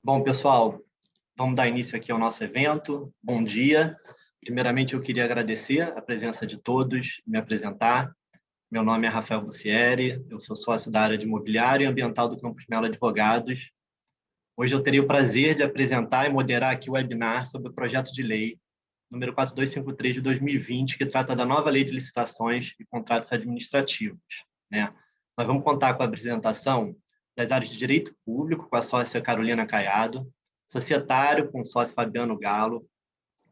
Bom, pessoal, vamos dar início aqui ao nosso evento. Bom dia. Primeiramente, eu queria agradecer a presença de todos e me apresentar. Meu nome é Rafael Bussieri, eu sou sócio da área de imobiliário e ambiental do Campos Melo Advogados. Hoje eu terei o prazer de apresentar e moderar aqui o webinar sobre o projeto de lei número 4253 de 2020, que trata da nova lei de licitações e contratos administrativos, né? Nós vamos contar com a apresentação das áreas de Direito Público, com a sócia Carolina Caiado, Societário, com o sócio Fabiano Galo,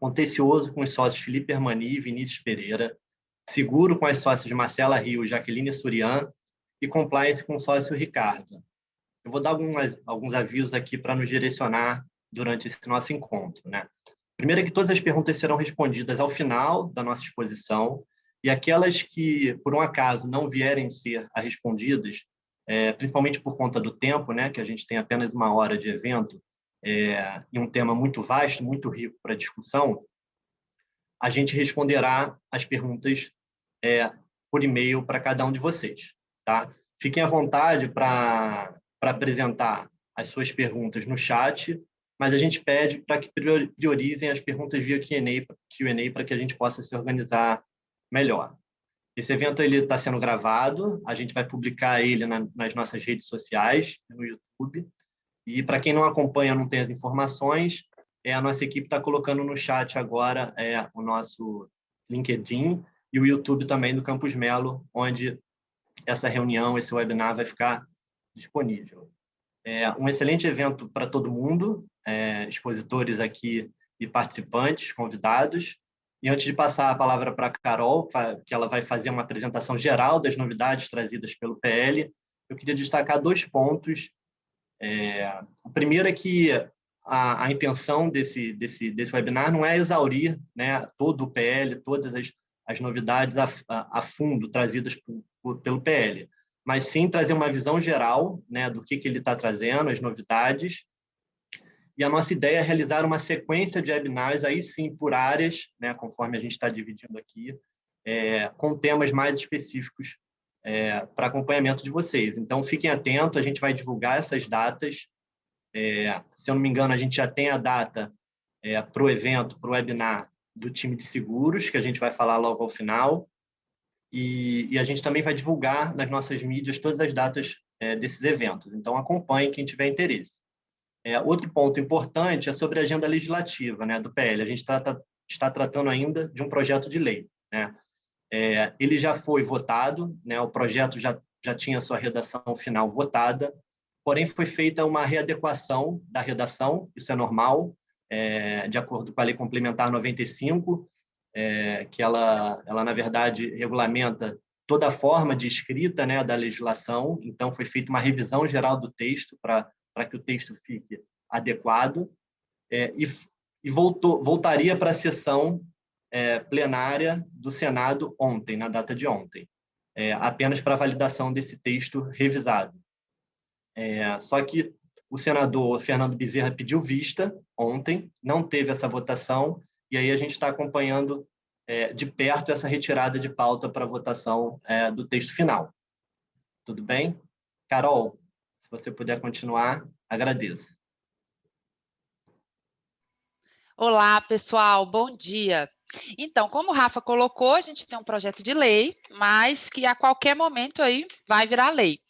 Contencioso, com os sócios Felipe Hermani e Vinícius Pereira, Seguro, com as sócias Marcela Rio e Jaqueline Surian, e Compliance, com o sócio Ricardo. Eu vou dar alguns avisos aqui para nos direcionar durante esse nosso encontro, né? Primeiro é que todas as perguntas serão respondidas ao final da nossa exposição, e aquelas que, por um acaso, não vierem ser respondidas, principalmente por conta do tempo, né, que a gente tem apenas 1 hora de evento, e um tema muito vasto, muito rico para discussão, a gente responderá as perguntas por e-mail para cada um de vocês, tá? Fiquem à vontade para apresentar as suas perguntas no chat, mas a gente pede para que priorizem as perguntas via Q&A para que a gente possa se organizar melhor. Esse evento está sendo gravado, a gente vai publicar ele nas nossas redes sociais, no YouTube, e para quem não acompanha, não tem as informações, a nossa equipe está colocando no chat agora o nosso LinkedIn e o YouTube também do Campos Melo, onde essa reunião, esse webinar vai ficar disponível. Um excelente evento para todo mundo, expositores aqui e participantes, convidados. E antes de passar a palavra para a Carol, que ela vai fazer uma apresentação geral das novidades trazidas pelo PL, eu queria destacar 2 pontos. O primeiro é que a intenção desse webinar não é exaurir, né, todo o PL, todas as novidades a fundo trazidas pelo PL, mas sim trazer uma visão geral, né, do que ele está trazendo, as novidades. E a nossa ideia é realizar uma sequência de webinars, aí sim, por áreas, né, conforme a gente está dividindo aqui, com temas mais específicos para acompanhamento de vocês. Então, fiquem atentos, a gente vai divulgar essas datas. Se eu não me engano, a gente já tem a data para o evento, para o webinar do time de seguros, que a gente vai falar logo ao final. E a gente também vai divulgar nas nossas mídias todas as datas desses eventos. Então, acompanhe quem tiver interesse. Outro ponto importante é sobre a agenda legislativa, né, do PL. A gente está tratando ainda de um projeto de lei, né? Ele já foi votado, né, o projeto já tinha sua redação final votada, porém foi feita uma readequação da redação, isso é normal, de acordo com a Lei Complementar 95, que ela, na verdade, regulamenta toda a forma de escrita, né, da legislação. Então, foi feita uma revisão geral do texto para que o texto fique adequado, e voltaria para a sessão plenária do Senado ontem, na data de ontem, apenas para validação desse texto revisado. Só que o senador Fernando Bezerra pediu vista ontem, não teve essa votação, e aí a gente está acompanhando de perto essa retirada de pauta para votação do texto final. Tudo bem? Carol, se você puder continuar, agradeço. Olá, pessoal, bom dia. Então, como o Rafa colocou, a gente tem um projeto de lei, mas que a qualquer momento aí vai virar lei.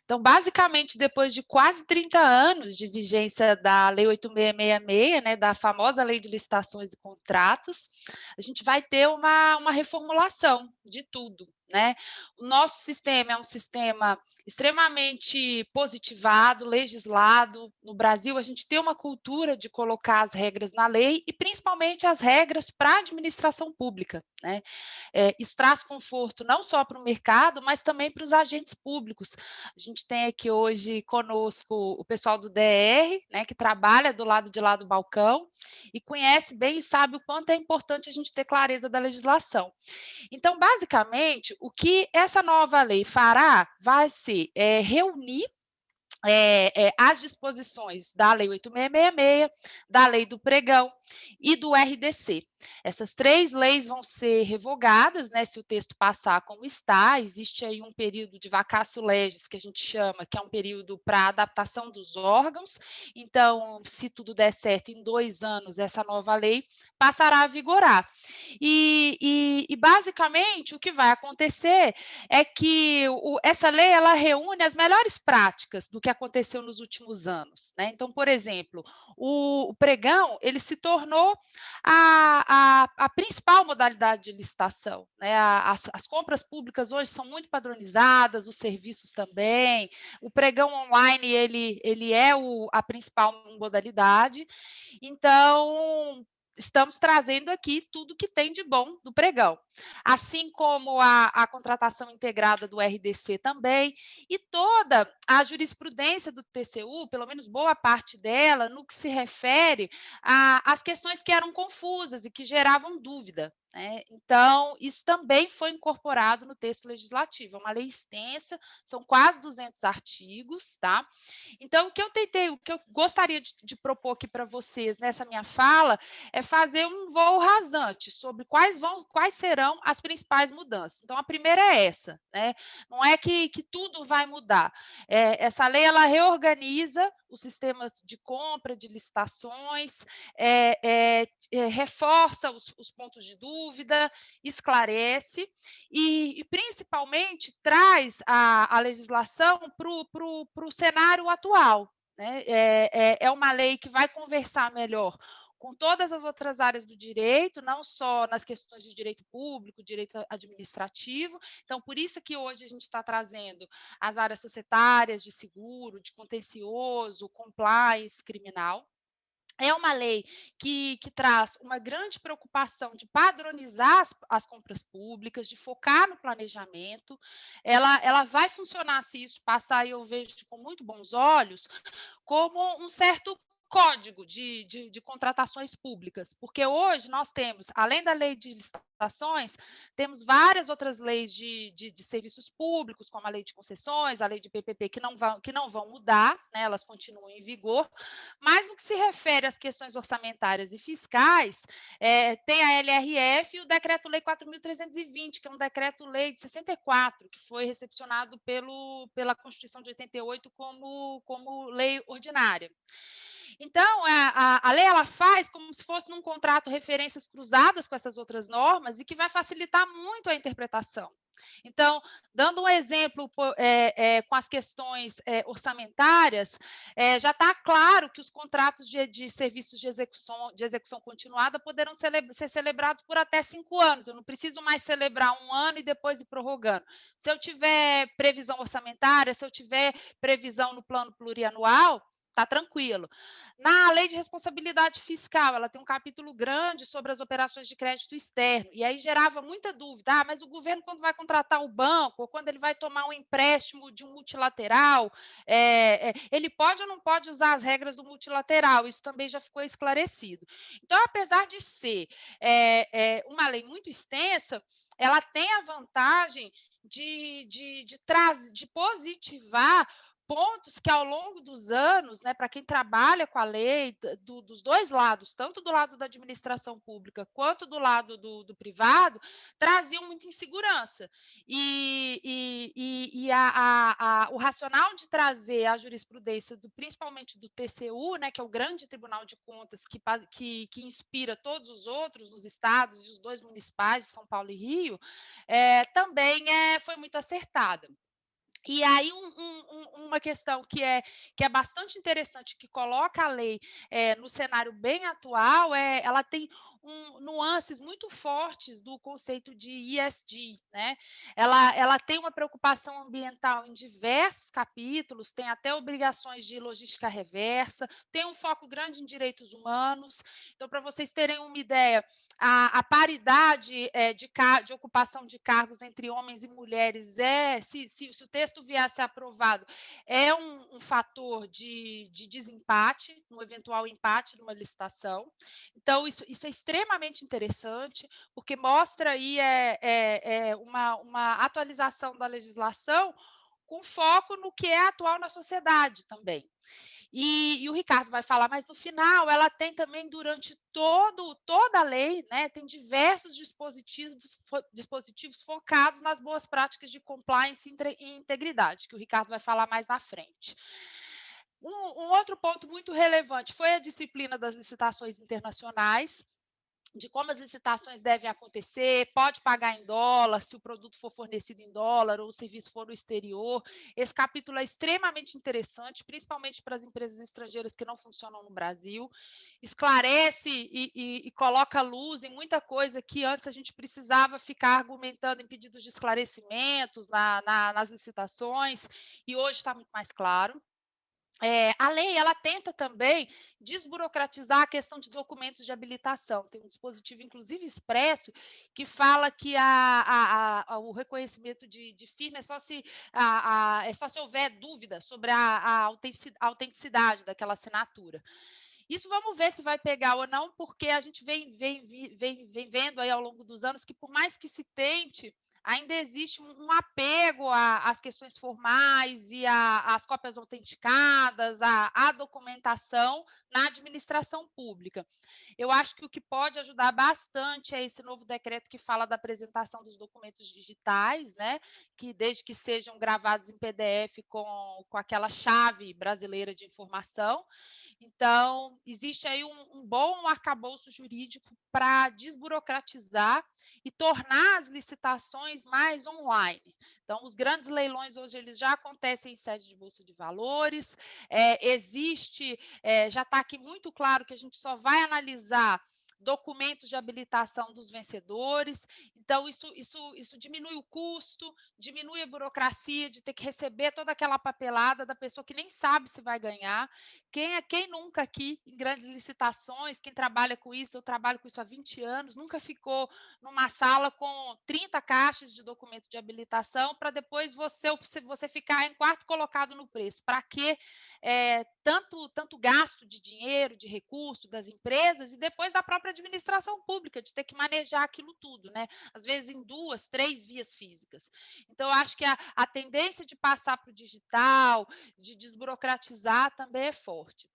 Então, basicamente, depois de quase 30 anos de vigência da Lei 8666, né, da famosa Lei de Licitações e Contratos, a gente vai ter uma reformulação de tudo, né? O nosso sistema é um sistema extremamente positivado, legislado. No Brasil, a gente tem uma cultura de colocar as regras na lei e, principalmente, as regras para a administração pública, né? Isso traz conforto não só para o mercado, mas também para os agentes públicos. A gente tem aqui hoje conosco o pessoal do DR, né, que trabalha do lado de lá do balcão e conhece bem e sabe o quanto é importante a gente ter clareza da legislação. Então, basicamente, o que essa nova lei fará vai ser reunir as disposições da Lei 8666, da Lei do Pregão e do RDC. Essas 3 leis vão ser revogadas, né, se o texto passar como está. Existe aí um período de vacatio legis, que a gente chama, que é um período para adaptação dos órgãos. Então, se tudo der certo, em 2 anos, essa nova lei passará a vigorar. E basicamente, o que vai acontecer é que essa lei ela reúne as melhores práticas do que aconteceu nos últimos anos, né. Então, por exemplo, o pregão, ele se tornou a principal modalidade de licitação, né, as compras públicas hoje são muito padronizadas, os serviços também, o pregão online ele é a principal modalidade, então estamos trazendo aqui tudo que tem de bom do pregão, assim como a contratação integrada do RDC também, e toda a jurisprudência do TCU, pelo menos boa parte dela, no que se refere às questões que eram confusas e que geravam dúvida, né. Então, isso também foi incorporado no texto legislativo, é uma lei extensa, são quase 200 artigos, tá. Então, o que eu gostaria de propor aqui para vocês nessa minha fala, é fazer um voo rasante sobre quais serão as principais mudanças. Então, a primeira é essa, né? Não é que tudo vai mudar. Essa lei ela reorganiza os sistemas de compra, de licitações, reforça os pontos de dúvida, esclarece e principalmente traz a legislação para o cenário atual, né. É uma lei que vai conversar melhor com todas as outras áreas do direito, não só nas questões de direito público, direito administrativo. Então, por isso que hoje a gente está trazendo as áreas societárias, de seguro, de contencioso, compliance, criminal. É uma lei que traz uma grande preocupação de padronizar as compras públicas, de focar no planejamento. Ela vai funcionar, se isso passar, e eu vejo com muito bons olhos, como um certo código de contratações públicas, porque hoje nós temos, além da lei de licitações, temos várias outras leis de serviços públicos, como a lei de concessões, a lei de PPP, que não vão mudar, né, elas continuam em vigor, mas no que se refere às questões orçamentárias e fiscais, tem a LRF e o Decreto-Lei 4.320, que é um decreto-lei de 64, que foi recepcionado pela Constituição de 88 como lei ordinária. Então, a lei ela faz como se fosse num contrato referências cruzadas com essas outras normas e que vai facilitar muito a interpretação. Então, dando um exemplo com as questões orçamentárias, já está claro que os contratos de serviços de execução continuada poderão ser celebrados por até 5 anos. Eu não preciso mais celebrar 1 ano e depois ir prorrogando. Se eu tiver previsão orçamentária, se eu tiver previsão no plano plurianual, está tranquilo. Na lei de responsabilidade fiscal, ela tem um capítulo grande sobre as operações de crédito externo, e aí gerava muita dúvida, mas o governo quando vai contratar o banco, ou quando ele vai tomar um empréstimo de um multilateral, ele pode ou não pode usar as regras do multilateral, isso também já ficou esclarecido. Então, apesar de ser uma lei muito extensa, ela tem a vantagem de positivar pontos que ao longo dos anos, né, para quem trabalha com a lei, dos 2 lados, tanto do lado da administração pública quanto do lado do privado, traziam muita insegurança. O racional de trazer a jurisprudência, principalmente do TCU, né, que é o grande Tribunal de Contas que inspira todos os outros nos estados e os 2 municipais de São Paulo e Rio, também foi muito acertada. E aí uma questão que é bastante interessante, que coloca a lei, no cenário bem atual, ela tem nuances muito fortes do conceito de ESG, né. Ela tem uma preocupação ambiental em diversos capítulos, tem até obrigações de logística reversa, tem um foco grande em direitos humanos. Então, para vocês terem uma ideia, a paridade, de ocupação de cargos entre homens e mulheres se o texto vier a ser aprovado, é um fator de desempate, um eventual empate numa licitação. Então isso é extremamente interessante, porque mostra aí, uma atualização da legislação com foco no que é atual na sociedade também. E o Ricardo vai falar, mas no final ela tem também durante toda a lei, né, tem diversos dispositivos focados nas boas práticas de compliance e integridade, que o Ricardo vai falar mais na frente. Um outro ponto muito relevante foi a disciplina das licitações internacionais, de como as licitações devem acontecer, pode pagar em dólar, se o produto for fornecido em dólar ou o serviço for no exterior. Esse capítulo é extremamente interessante, principalmente para as empresas estrangeiras que não funcionam no Brasil. Esclarece e coloca luz em muita coisa que antes a gente precisava ficar argumentando em pedidos de esclarecimentos nas licitações, e hoje está muito mais claro. A lei ela tenta também desburocratizar a questão de documentos de habilitação. Tem um dispositivo, inclusive expresso, que fala que o reconhecimento de firma é só se houver dúvida sobre a autenticidade daquela assinatura. Isso vamos ver se vai pegar ou não, porque a gente vem vendo aí ao longo dos anos que, por mais que se tente, ainda existe um apego às questões formais e às cópias autenticadas, à documentação na administração pública. Eu acho que o que pode ajudar bastante é esse novo decreto que fala da apresentação dos documentos digitais, né? Que desde que sejam gravados em PDF com aquela chave brasileira de informação. Então, existe aí um bom arcabouço jurídico para desburocratizar e tornar as licitações mais online. Então, os grandes leilões hoje eles já acontecem em sede de bolsa de valores, já está aqui muito claro que a gente só vai analisar documentos de habilitação dos vencedores. Então, isso diminui o custo, diminui a burocracia de ter que receber toda aquela papelada da pessoa que nem sabe se vai ganhar. Quem nunca aqui, em grandes licitações, quem trabalha com isso, eu trabalho com isso há 20 anos, nunca ficou numa sala com 30 caixas de documento de habilitação para depois você ficar em quarto colocado no preço. Para quê? Tanto gasto de dinheiro, de recurso das empresas e depois da própria administração pública, de ter que manejar aquilo tudo, né? Às vezes em 2, 3 vias físicas. Então, eu acho que a tendência de passar para o digital, de desburocratizar, também é forte.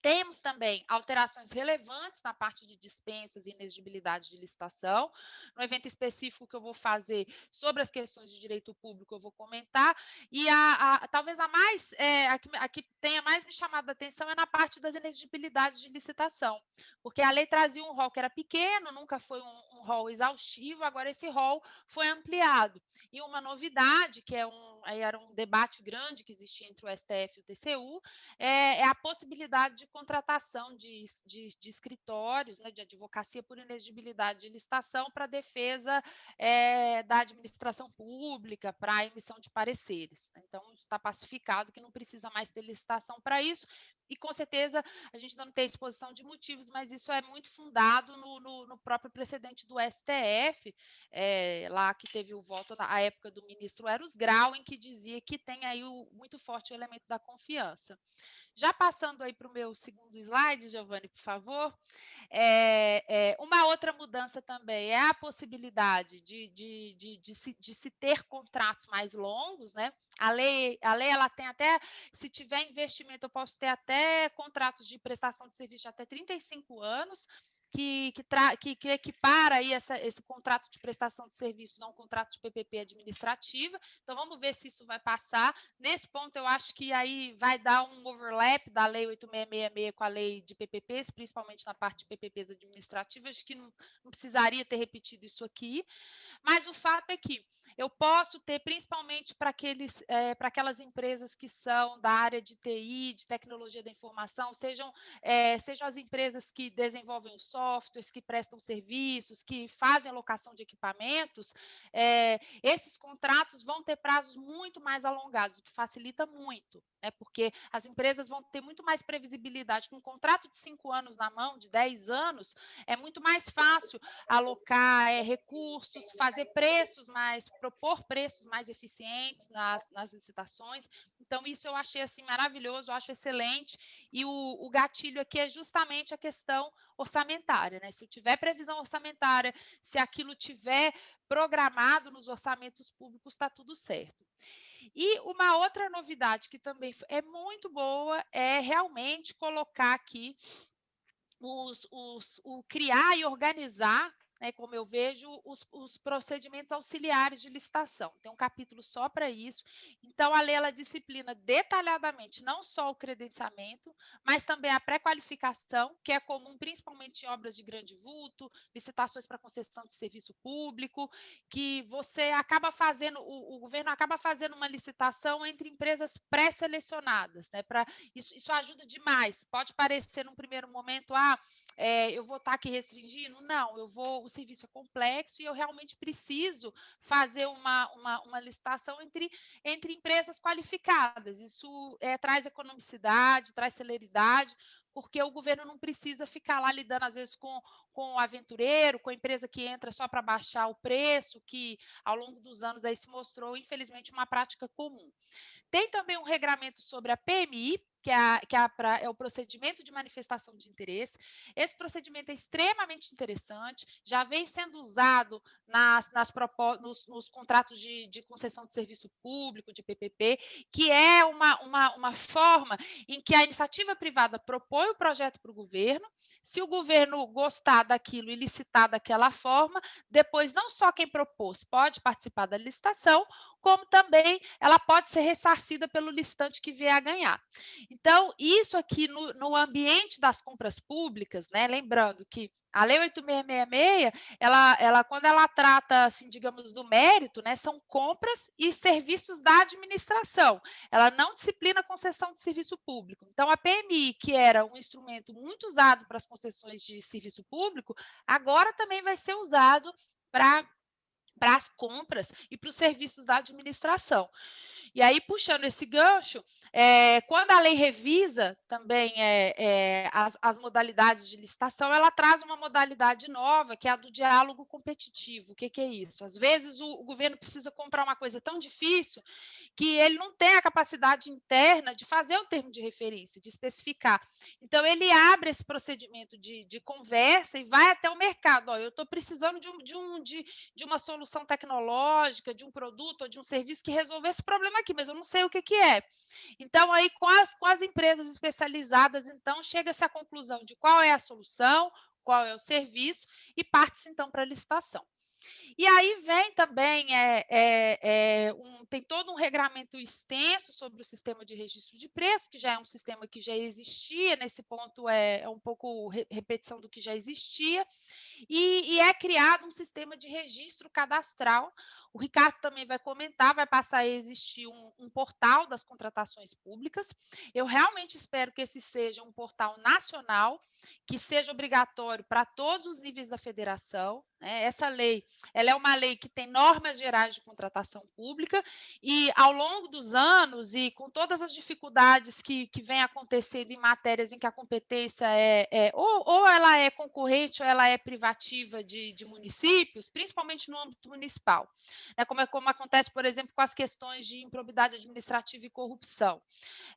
Temos também alterações relevantes na parte de dispensas e inexigibilidade de licitação. No evento específico que eu vou fazer sobre as questões de direito público, eu vou comentar. E talvez a que tenha mais me chamado a atenção é na parte das inexigibilidades de licitação, porque a lei trazia um rol que era pequeno, nunca foi um rol exaustivo, agora esse rol foi ampliado. E uma novidade, que era um debate grande que existia entre o STF e o TCU, é a possibilidade de contratação de escritórios, né, de advocacia por inexigibilidade de licitação para defesa da administração pública, para a emissão de pareceres. Então, está pacificado que não precisa mais ter licitação para isso, e com certeza a gente ainda não tem exposição de motivos, mas isso é muito fundado no próprio precedente do STF, lá que teve o voto na época do ministro Eros Grau, em que dizia que tem aí muito forte o elemento da confiança. Já passando aí para o meu segundo slide, Giovanni, por favor. Uma outra mudança também é a possibilidade de se ter contratos mais longos, né? A lei ela tem até, se tiver investimento, eu posso ter até contratos de prestação de serviço de até 35 anos, que equipara aí esse contrato de prestação de serviços a um contrato de PPP administrativa. Então, vamos ver se isso vai passar. Nesse ponto, eu acho que aí vai dar um overlap da Lei 8666 com a Lei de PPPs, principalmente na parte de PPPs administrativas. Acho que não precisaria ter repetido isso aqui, mas o fato é que eu posso ter, principalmente para aquelas empresas que são da área de TI, de tecnologia da informação, sejam as empresas que desenvolvem os softwares, que prestam serviços, que fazem alocação de equipamentos, esses contratos vão ter prazos muito mais alongados, o que facilita muito, né? Porque as empresas vão ter muito mais previsibilidade. Com um contrato de 5 anos na mão, de 10 anos, é muito mais fácil alocar recursos, propor preços mais eficientes nas licitações. Então, isso eu achei assim maravilhoso, eu acho excelente. E o gatilho aqui é justamente a questão orçamentária, né? Se eu tiver previsão orçamentária, se aquilo tiver programado nos orçamentos públicos, está tudo certo. E uma outra novidade que também é muito boa é realmente colocar aqui o criar e organizar, né, como eu vejo, os procedimentos auxiliares de licitação. Tem um capítulo só para isso. Então, a lei ela disciplina detalhadamente não só o credenciamento, mas também a pré-qualificação, que é comum principalmente em obras de grande vulto, licitações para concessão de serviço público, que você acaba fazendo, o governo acaba fazendo uma licitação entre empresas pré-selecionadas, né? Isso ajuda demais. Pode parecer num primeiro momento, eu vou estar aqui restringindo? Não, o serviço é complexo e eu realmente preciso fazer uma licitação entre empresas qualificadas. Isso traz economicidade, traz celeridade, porque o governo não precisa ficar lá lidando, às vezes, com o aventureiro, com a empresa que entra só para baixar o preço, que ao longo dos anos aí se mostrou, infelizmente, uma prática comum. Tem também um regramento sobre a PMI, é o procedimento de manifestação de interesse. Esse procedimento é extremamente interessante, já vem sendo usado nos contratos de concessão de serviço público, de PPP, que é uma forma em que a iniciativa privada propõe o projeto para o governo. Se o governo gostar daquilo e licitar daquela forma, depois não só quem propôs pode participar da licitação, como também ela pode ser ressarcida pelo licitante que vier a ganhar. Então, isso aqui no ambiente das compras públicas, né, lembrando que a Lei 8666, quando ela trata, assim, digamos, do mérito, né, são compras e serviços da administração. Ela não disciplina a concessão de serviço público. Então, a PMI, que era um instrumento muito usado para as concessões de serviço público, agora também vai ser usado para as compras e para os serviços da administração. E aí, puxando esse gancho, quando a lei revisa também as modalidades de licitação, ela traz uma modalidade nova, que é a do diálogo competitivo. O que é isso? Às vezes, o governo precisa comprar uma coisa tão difícil que ele não tem a capacidade interna de fazer o termo de referência, de especificar. Então, ele abre esse procedimento de conversa e vai até o mercado. Eu estou precisando de uma solução tecnológica, de um produto ou de um serviço que resolva esse problema aqui, mas eu não sei o que é. Então, aí, com as empresas especializadas, então, chega-se à conclusão de qual é a solução, qual é o serviço, e parte-se, então, para a licitação. E aí vem também, tem todo um regramento extenso sobre o sistema de registro de preço, que já é um sistema que já existia, nesse ponto é um pouco repetição do que já existia, e é criado um sistema de registro cadastral. O Ricardo também vai comentar, vai passar a existir um portal das contratações públicas. Eu realmente espero que esse seja um portal nacional, que seja obrigatório para todos os níveis da federação, né? Essa lei, ela é uma lei que tem normas gerais de contratação pública e, ao longo dos anos e com todas as dificuldades que vem acontecendo em matérias em que a competência ou ela é concorrente ou ela é privativa de municípios, principalmente no âmbito municipal, né? Como acontece, por exemplo, com as questões de improbidade administrativa e corrupção.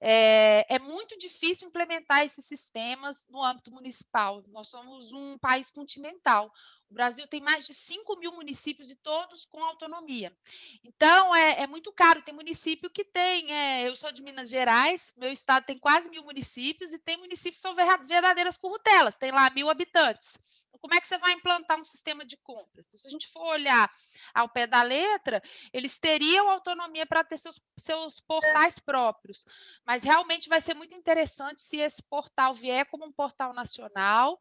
É muito difícil implementar esses sistemas no âmbito municipal. Nós somos um país continental. O Brasil tem mais de 5.000 municípios e todos com autonomia. Então, é muito caro. Tem município que tem... eu sou de Minas Gerais, meu estado tem quase 1.000 municípios e tem municípios que são verdadeiras currutelas, tem lá 1.000 habitantes. Então, como é que você vai implantar um sistema de compras? Então, se a gente for olhar ao pé da letra, eles teriam autonomia para ter seus portais próprios, mas realmente vai ser muito interessante se esse portal vier como um portal nacional.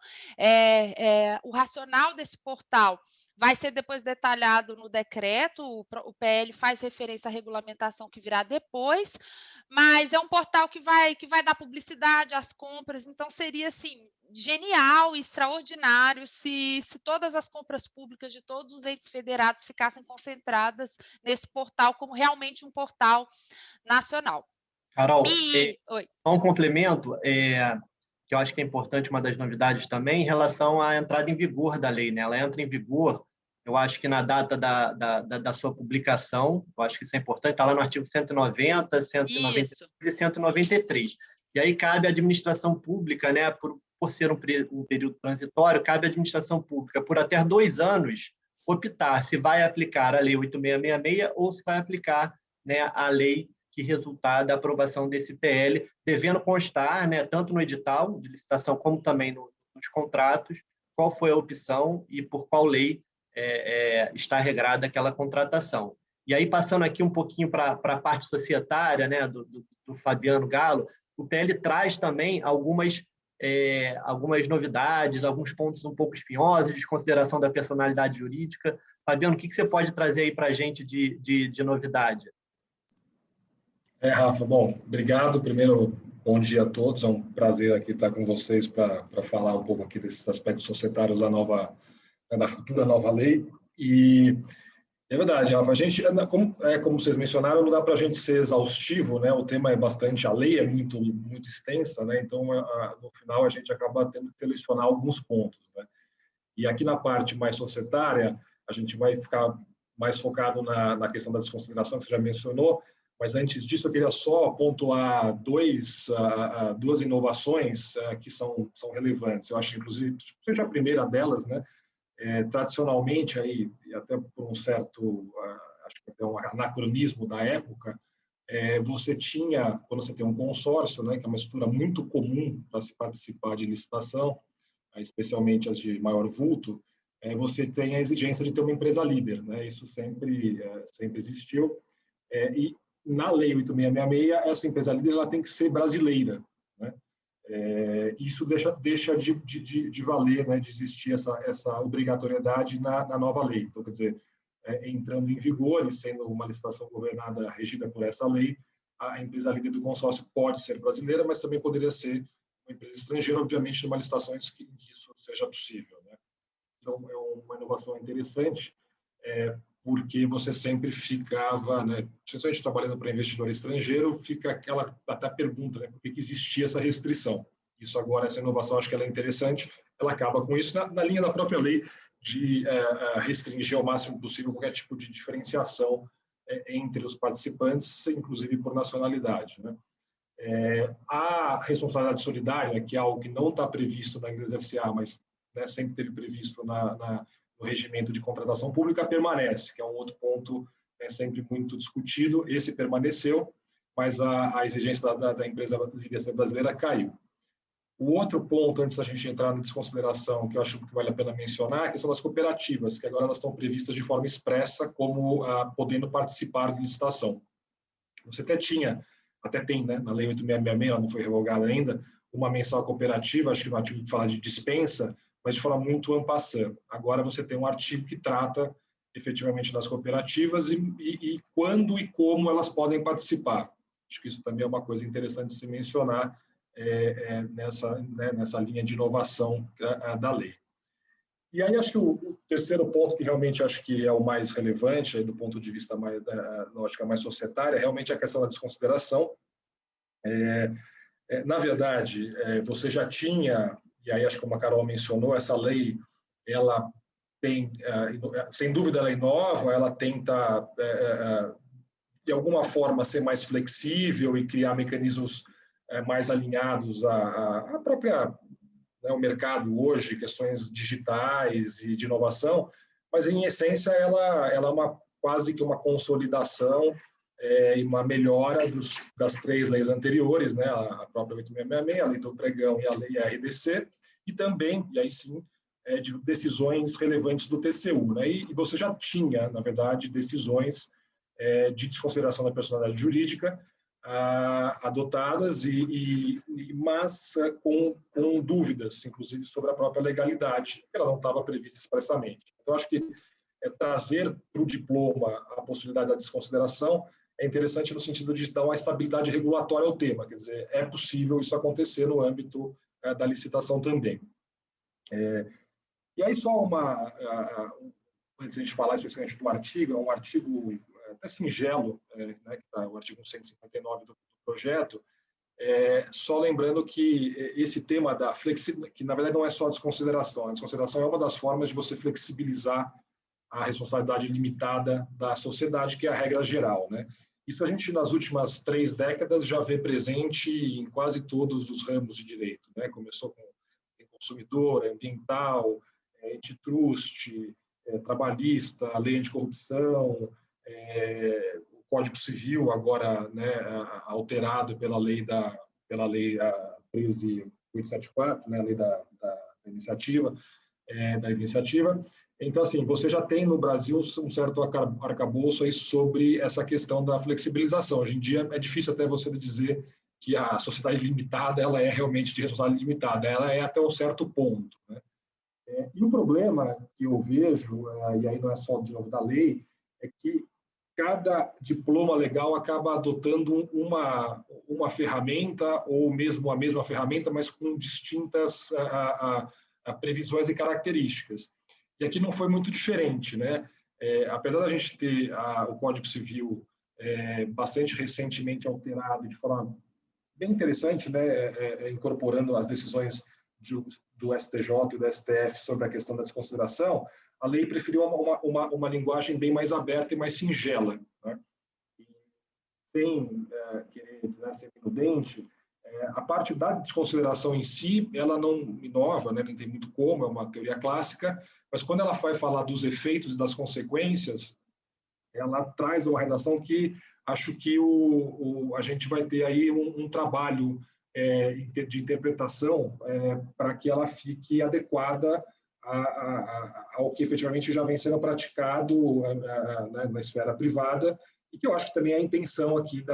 O racional desse portal vai ser depois detalhado no decreto, o PL faz referência à regulamentação que virá depois, mas é um portal que vai dar publicidade às compras, então seria assim genial e extraordinário se todas as compras públicas de todos os entes federados ficassem concentradas nesse portal como realmente um portal nacional. Carol, Oi. um complemento, que eu acho que é importante, uma das novidades também, em relação à entrada em vigor da lei, né? Ela entra em vigor, eu acho que na data da sua publicação, eu acho que isso é importante, está lá no artigo 190, 192 e 193. E aí cabe à administração pública, né, por ser um período transitório, cabe à administração pública, por até 2 anos, optar se vai aplicar a Lei 8666 ou se vai aplicar, né, a Lei que resultar da aprovação desse PL, devendo constar, né, tanto no edital de licitação como também nos contratos, qual foi a opção e por qual lei está regrada aquela contratação. E aí, passando aqui um pouquinho para a parte societária, né, do Fabiano Galo, o PL traz também algumas novidades, alguns pontos um pouco espinhosos, desconsideração da personalidade jurídica. Fabiano, o que você pode trazer aí para a gente de novidade? Rafa, bom, obrigado. Primeiro, bom dia a todos. É um prazer aqui estar com vocês para falar um pouco aqui desses aspectos societários da futura nova lei. E é verdade, Rafa, a gente, como vocês mencionaram, não dá para a gente ser exaustivo, né? O tema é bastante, a lei é muito extensa, né? Então, no final, a gente acaba tendo que selecionar alguns pontos, né? E aqui na parte mais societária, a gente vai ficar mais focado na questão da desconsideração, que você já mencionou, mas antes disso eu queria só pontuar duas inovações que são relevantes. Eu acho, inclusive, seja a primeira delas, né? Tradicionalmente, aí, até por um certo, acho que até um anacronismo da época, você tinha, quando você tem um consórcio, né, que é uma estrutura muito comum para se participar de licitação, especialmente as de maior vulto, você tem a exigência de ter uma empresa líder, né? Isso sempre existiu. E na Lei 8666, essa empresa líder ela tem que ser brasileira, né? Isso deixa de valer, né, de existir essa obrigatoriedade na nova lei. Então, quer dizer, entrando em vigor e sendo uma licitação governada, regida por essa lei, a empresa líder do consórcio pode ser brasileira, mas também poderia ser uma empresa estrangeira, obviamente, numa licitação em que isso seja possível, né? Então, é uma inovação interessante, porque você sempre ficava, né, principalmente trabalhando para investidor estrangeiro, fica aquela até pergunta, né, por que existia essa restrição? Isso agora, essa inovação, acho que ela é interessante, ela acaba com isso na linha da própria lei de restringir ao máximo possível qualquer tipo de diferenciação entre os participantes, inclusive por nacionalidade, né? A responsabilidade solidária, que é algo que não está previsto na Inglesa SA, mas, né, sempre teve previsto no regimento de contratação pública, permanece, que é um outro ponto sempre muito discutido. Esse permaneceu, mas a exigência da empresa líder brasileira caiu. O outro ponto, antes da gente entrar na desconsideração, que eu acho que vale a pena mencionar, é a questão das cooperativas, que agora elas estão previstas de forma expressa como podendo participar de licitação. Você até tem, né, na Lei 8666, ela não foi revogada ainda, uma menção à cooperativa, acho que no artigo que fala de dispensa, mas de forma muito en passant. Agora você tem um artigo que trata efetivamente das cooperativas e quando e como elas podem participar. Acho que isso também é uma coisa interessante de se mencionar nessa linha de inovação da lei. E aí acho que o terceiro ponto, que realmente acho que é o mais relevante, aí, do ponto de vista da lógica mais societária, realmente é a questão da desconsideração. Na verdade, você já tinha, e aí acho que como a Carol mencionou, essa lei, ela tem, sem dúvida ela inova, ela tenta, de alguma forma, ser mais flexível e criar mecanismos mais alinhados à própria, né, o mercado hoje, questões digitais e de inovação, mas em essência ela é quase que uma consolidação e uma melhora das três leis anteriores, né, a própria 8666, a lei do pregão e a lei RDC, e também, e aí sim, de decisões relevantes do TCU, né, e você já tinha, na verdade, decisões de desconsideração da personalidade jurídica adotadas, mas com dúvidas, inclusive, sobre a própria legalidade, que ela não estava prevista expressamente. Então, acho que trazer para o diploma a possibilidade da desconsideração é interessante no sentido de dar uma estabilidade regulatória ao tema, quer dizer, é possível isso acontecer no âmbito da licitação também. E aí só antes de a gente falar especificamente do artigo, é um artigo até singelo, né, que está o artigo 159 do projeto, só lembrando que esse tema da flexibilidade, que na verdade não é só a desconsideração é uma das formas de você flexibilizar a responsabilidade limitada da sociedade, que é a regra geral, né? Isso a gente, nas últimas 3 décadas, já vê presente em quase todos os ramos de direito, né? Começou com consumidor, ambiental, antitrust, trabalhista, lei anticorrupção, o Código Civil, agora, né, alterado pela lei 13.874, né, a lei da iniciativa, Então, assim, você já tem no Brasil um certo arcabouço aí sobre essa questão da flexibilização. Hoje em dia é difícil até você dizer que a sociedade limitada ela é realmente de responsabilidade limitada, ela é até um certo ponto, né? E o problema que eu vejo, e aí não é só de novo da lei, é que cada diploma legal acaba adotando uma ferramenta ou mesmo a mesma ferramenta, mas com distintas previsões e características. E aqui não foi muito diferente, né? Apesar da gente ter o Código Civil bastante recentemente alterado de forma bem interessante, né? Incorporando as decisões do STJ e do STF sobre a questão da desconsideração, a lei preferiu uma linguagem bem mais aberta e mais singela, né? E sem querer, né, ser prudente, a parte da desconsideração em si, ela não inova, né, não tem muito como, é uma teoria clássica, mas quando ela vai falar dos efeitos e das consequências, ela traz uma redação que acho que a gente vai ter aí um trabalho de interpretação para que ela fique adequada ao que efetivamente já vem sendo praticado na esfera privada, e que eu acho que também é a intenção aqui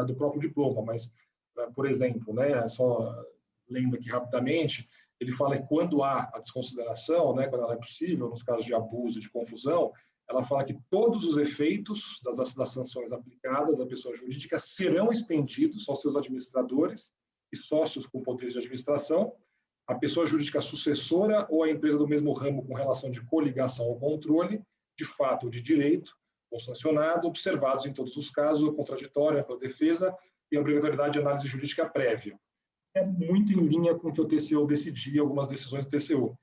do próprio diploma. Mas, por exemplo, né, só lendo aqui rapidamente, ele fala que quando há a desconsideração, né, quando ela é possível, nos casos de abuso e de confusão, ela fala que todos os efeitos das sanções aplicadas à pessoa jurídica serão estendidos aos seus administradores e sócios com poderes de administração, a pessoa jurídica sucessora ou a empresa do mesmo ramo com relação de coligação ou controle, de fato ou de direito, ou sancionado, observados em todos os casos o contraditório, a defesa e a obrigatoriedade de análise jurídica prévia. É muito em linha com o que o TCU decidia, algumas decisões do TCU.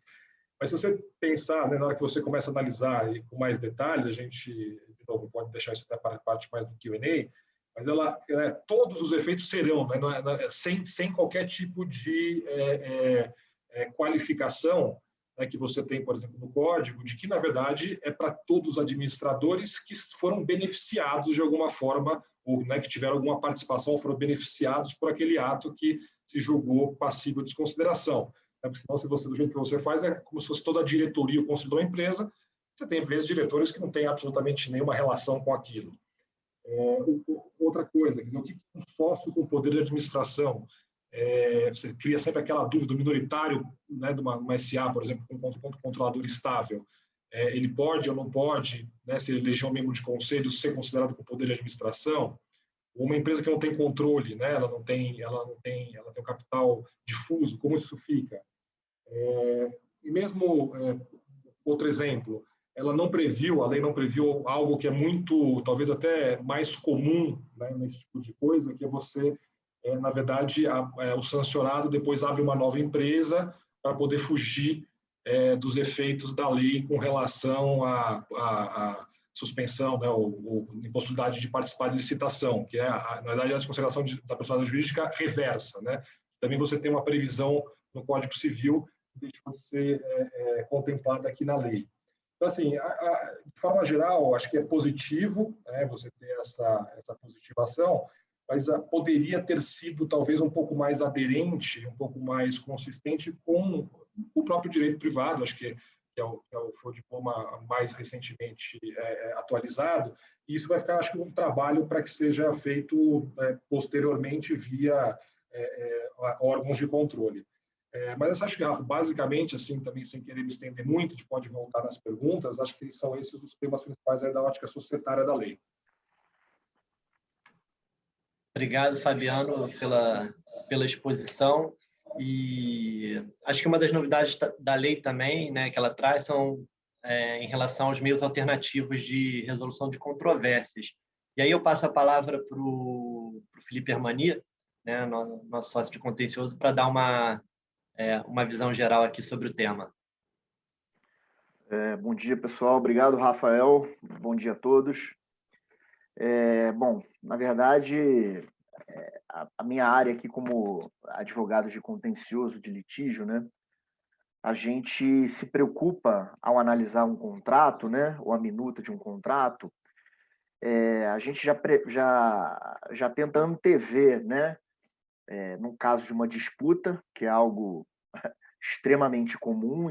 Mas se você pensar, né, na hora que você começa a analisar com mais detalhes, a gente, de novo, pode deixar isso até para a parte mais do Q&A, mas todos os efeitos serão, né, sem qualquer tipo de qualificação, né, que você tem, por exemplo, no código, de que, na verdade, é para todos os administradores que foram beneficiados de alguma forma, ou, né, que tiveram alguma participação, ou foram beneficiados por aquele ato que se julgou passível de desconsideração. Porque senão, se você, do jeito que você faz, é como se fosse toda a diretoria, o conselho da empresa, você tem, às vezes, diretores que não têm absolutamente nenhuma relação com aquilo. Outra coisa, quer dizer, o que é um sócio com poder de administração? Você cria sempre aquela dúvida do minoritário, né, de uma SA, por exemplo, com um controlador estável. Ele pode ou não pode, né, se ele eleger um membro de conselho, ser considerado com poder de administração? Uma empresa que não tem controle, né, ela tem um capital difuso, como isso fica? E mesmo, outro exemplo, a lei não previu algo que é muito, talvez até mais comum, né, nesse tipo de coisa, que é você, na verdade, o sancionado depois abre uma nova empresa para poder fugir dos efeitos da lei com relação à suspensão, né, ou impossibilidade de participar de licitação, que é, na verdade, a desconsideração da personalidade jurídica reversa, né? Também você tem uma previsão no Código Civil que deixou de ser contemplada aqui na lei. Então, assim, de forma geral, acho que é positivo, né, você ter essa positivação, mas poderia ter sido talvez um pouco mais aderente, um pouco mais consistente com o próprio direito privado. Acho que foi o diploma mais recentemente atualizado, e isso vai ficar, acho que, um trabalho para que seja feito posteriormente via órgãos de controle. Mas eu acho que, Rafa, basicamente, assim, também sem querer me estender muito, a gente pode voltar nas perguntas, acho que são esses os temas principais da ótica societária da lei. Obrigado, Fabiano, pela exposição. E acho que uma das novidades da lei também, né, que ela traz são em relação aos meios alternativos de resolução de controvérsias. E aí eu passo a palavra para o Felipe Armani, né, nosso sócio de contencioso, para dar uma visão geral aqui sobre o tema. Bom dia, pessoal. Obrigado, Rafael. Bom dia a todos. Bom, na verdade, a minha área aqui como advogado de contencioso, de litígio, né, a gente se preocupa ao analisar um contrato, né, ou a minuta de um contrato, a gente já tenta antever, né? No caso de uma disputa, que é algo extremamente comum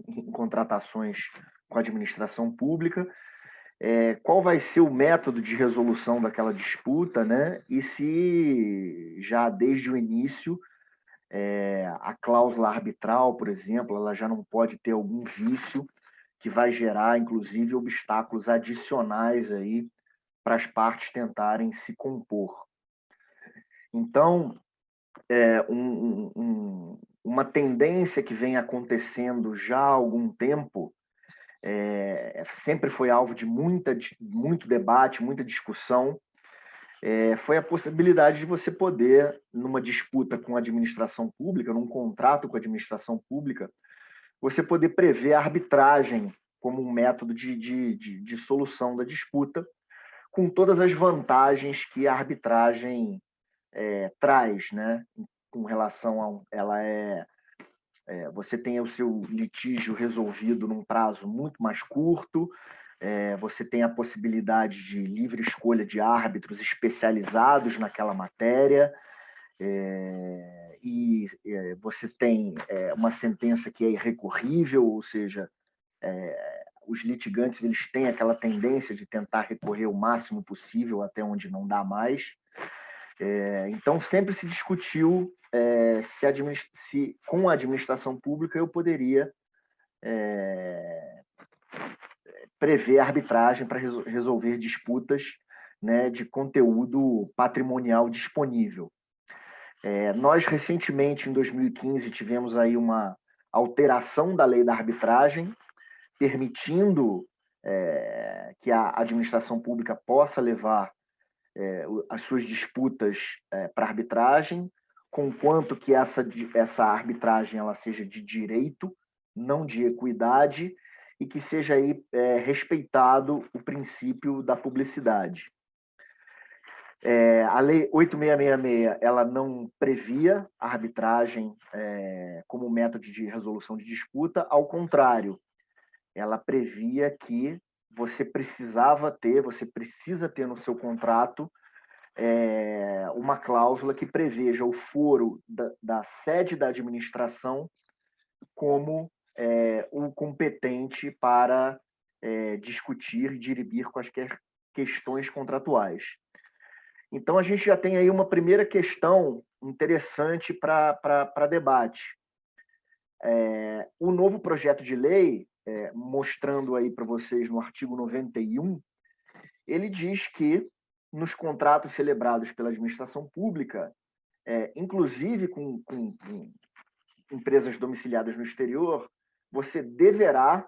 em contratações com a administração pública, qual vai ser o método de resolução daquela disputa, né? E se já desde o início a cláusula arbitral, por exemplo, ela já não pode ter algum vício que vai gerar, inclusive, obstáculos adicionais aí para as partes tentarem se compor. Então, uma tendência que vem acontecendo já há algum tempo, sempre foi alvo de muito debate, muita discussão, foi a possibilidade de você poder, numa disputa com a administração pública, num contrato com a administração pública, você poder prever a arbitragem como um método de solução da disputa, com todas as vantagens que a arbitragem traz, né? Com relação a você tem o seu litígio resolvido num prazo muito mais curto, você tem a possibilidade de livre escolha de árbitros especializados naquela matéria, e você tem uma sentença que é irrecorrível, ou seja, os litigantes eles têm aquela tendência de tentar recorrer o máximo possível até onde não dá mais. Então, sempre se discutiu se com a administração pública eu poderia prever arbitragem para resolver disputas, né, de conteúdo patrimonial disponível. Nós, recentemente, em 2015, tivemos aí uma alteração da lei da arbitragem, permitindo que a administração pública possa levar as suas disputas para arbitragem, conquanto que essa arbitragem ela seja de direito, não de equidade, e que seja aí respeitado o princípio da publicidade. A Lei 8666 ela não previa a arbitragem como método de resolução de disputa, ao contrário, ela previa que você precisa ter no seu contrato uma cláusula que preveja o foro da sede da administração como o competente para discutir e dirimir quaisquer questões contratuais. Então, a gente já tem aí uma primeira questão interessante para debate. O novo projeto de lei, mostrando aí para vocês no artigo 91, ele diz que nos contratos celebrados pela administração pública, inclusive com empresas domiciliadas no exterior, você deverá,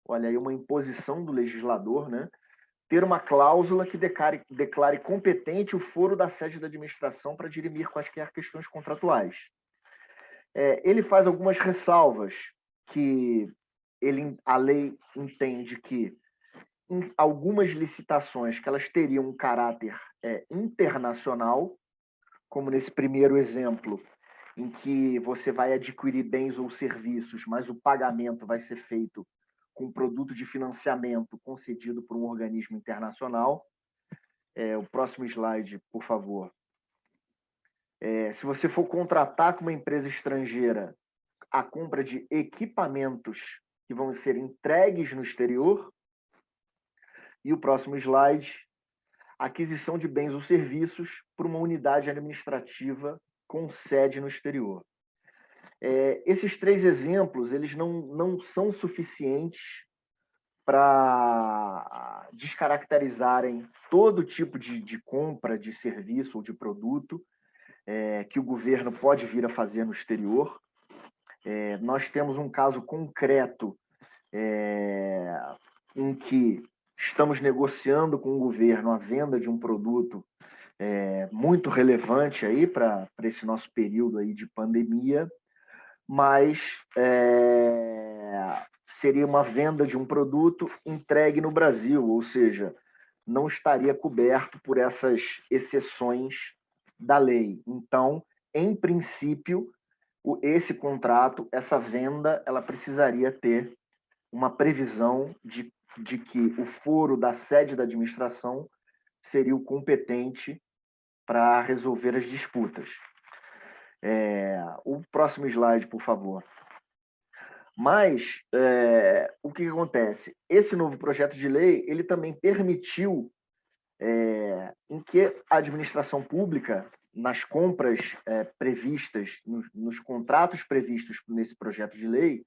olha aí uma imposição do legislador, né, ter uma cláusula que declare competente o foro da sede da administração para dirimir quaisquer questões contratuais. Ele faz algumas ressalvas que a lei entende que em algumas licitações que elas teriam um caráter internacional, como nesse primeiro exemplo, em que você vai adquirir bens ou serviços, mas o pagamento vai ser feito com produto de financiamento concedido por um organismo internacional. O próximo slide, por favor. Se você for contratar com uma empresa estrangeira a compra de equipamentos que vão ser entregues no exterior. E o próximo slide, aquisição de bens ou serviços por uma unidade administrativa com sede no exterior. Esses três exemplos, eles não são suficientes para descaracterizarem todo tipo de compra de serviço ou de produto que o governo pode vir a fazer no exterior. Nós temos um caso concreto em que estamos negociando com o governo a venda de um produto muito relevante aí para esse nosso período aí de pandemia, mas seria uma venda de um produto entregue no Brasil, ou seja, não estaria coberto por essas exceções da lei. Então, em princípio, esse contrato, essa venda, ela precisaria ter uma previsão de que o foro da sede da administração seria o competente para resolver as disputas. O próximo slide, por favor. Mas o que acontece? Esse novo projeto de lei ele também permitiu em que a administração pública, nas compras previstas, nos contratos previstos nesse projeto de lei,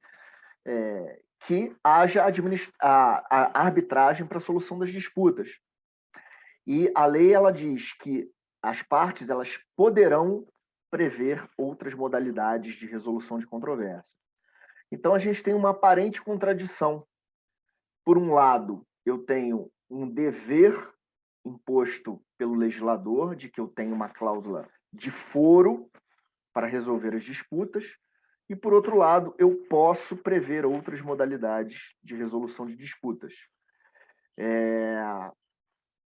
que haja a arbitragem para a solução das disputas. E a lei ela diz que as partes elas poderão prever outras modalidades de resolução de controvérsia. Então, a gente tem uma aparente contradição. Por um lado, eu tenho um dever imposto pelo legislador de que eu tenho uma cláusula de foro para resolver as disputas, e, por outro lado, eu posso prever outras modalidades de resolução de disputas.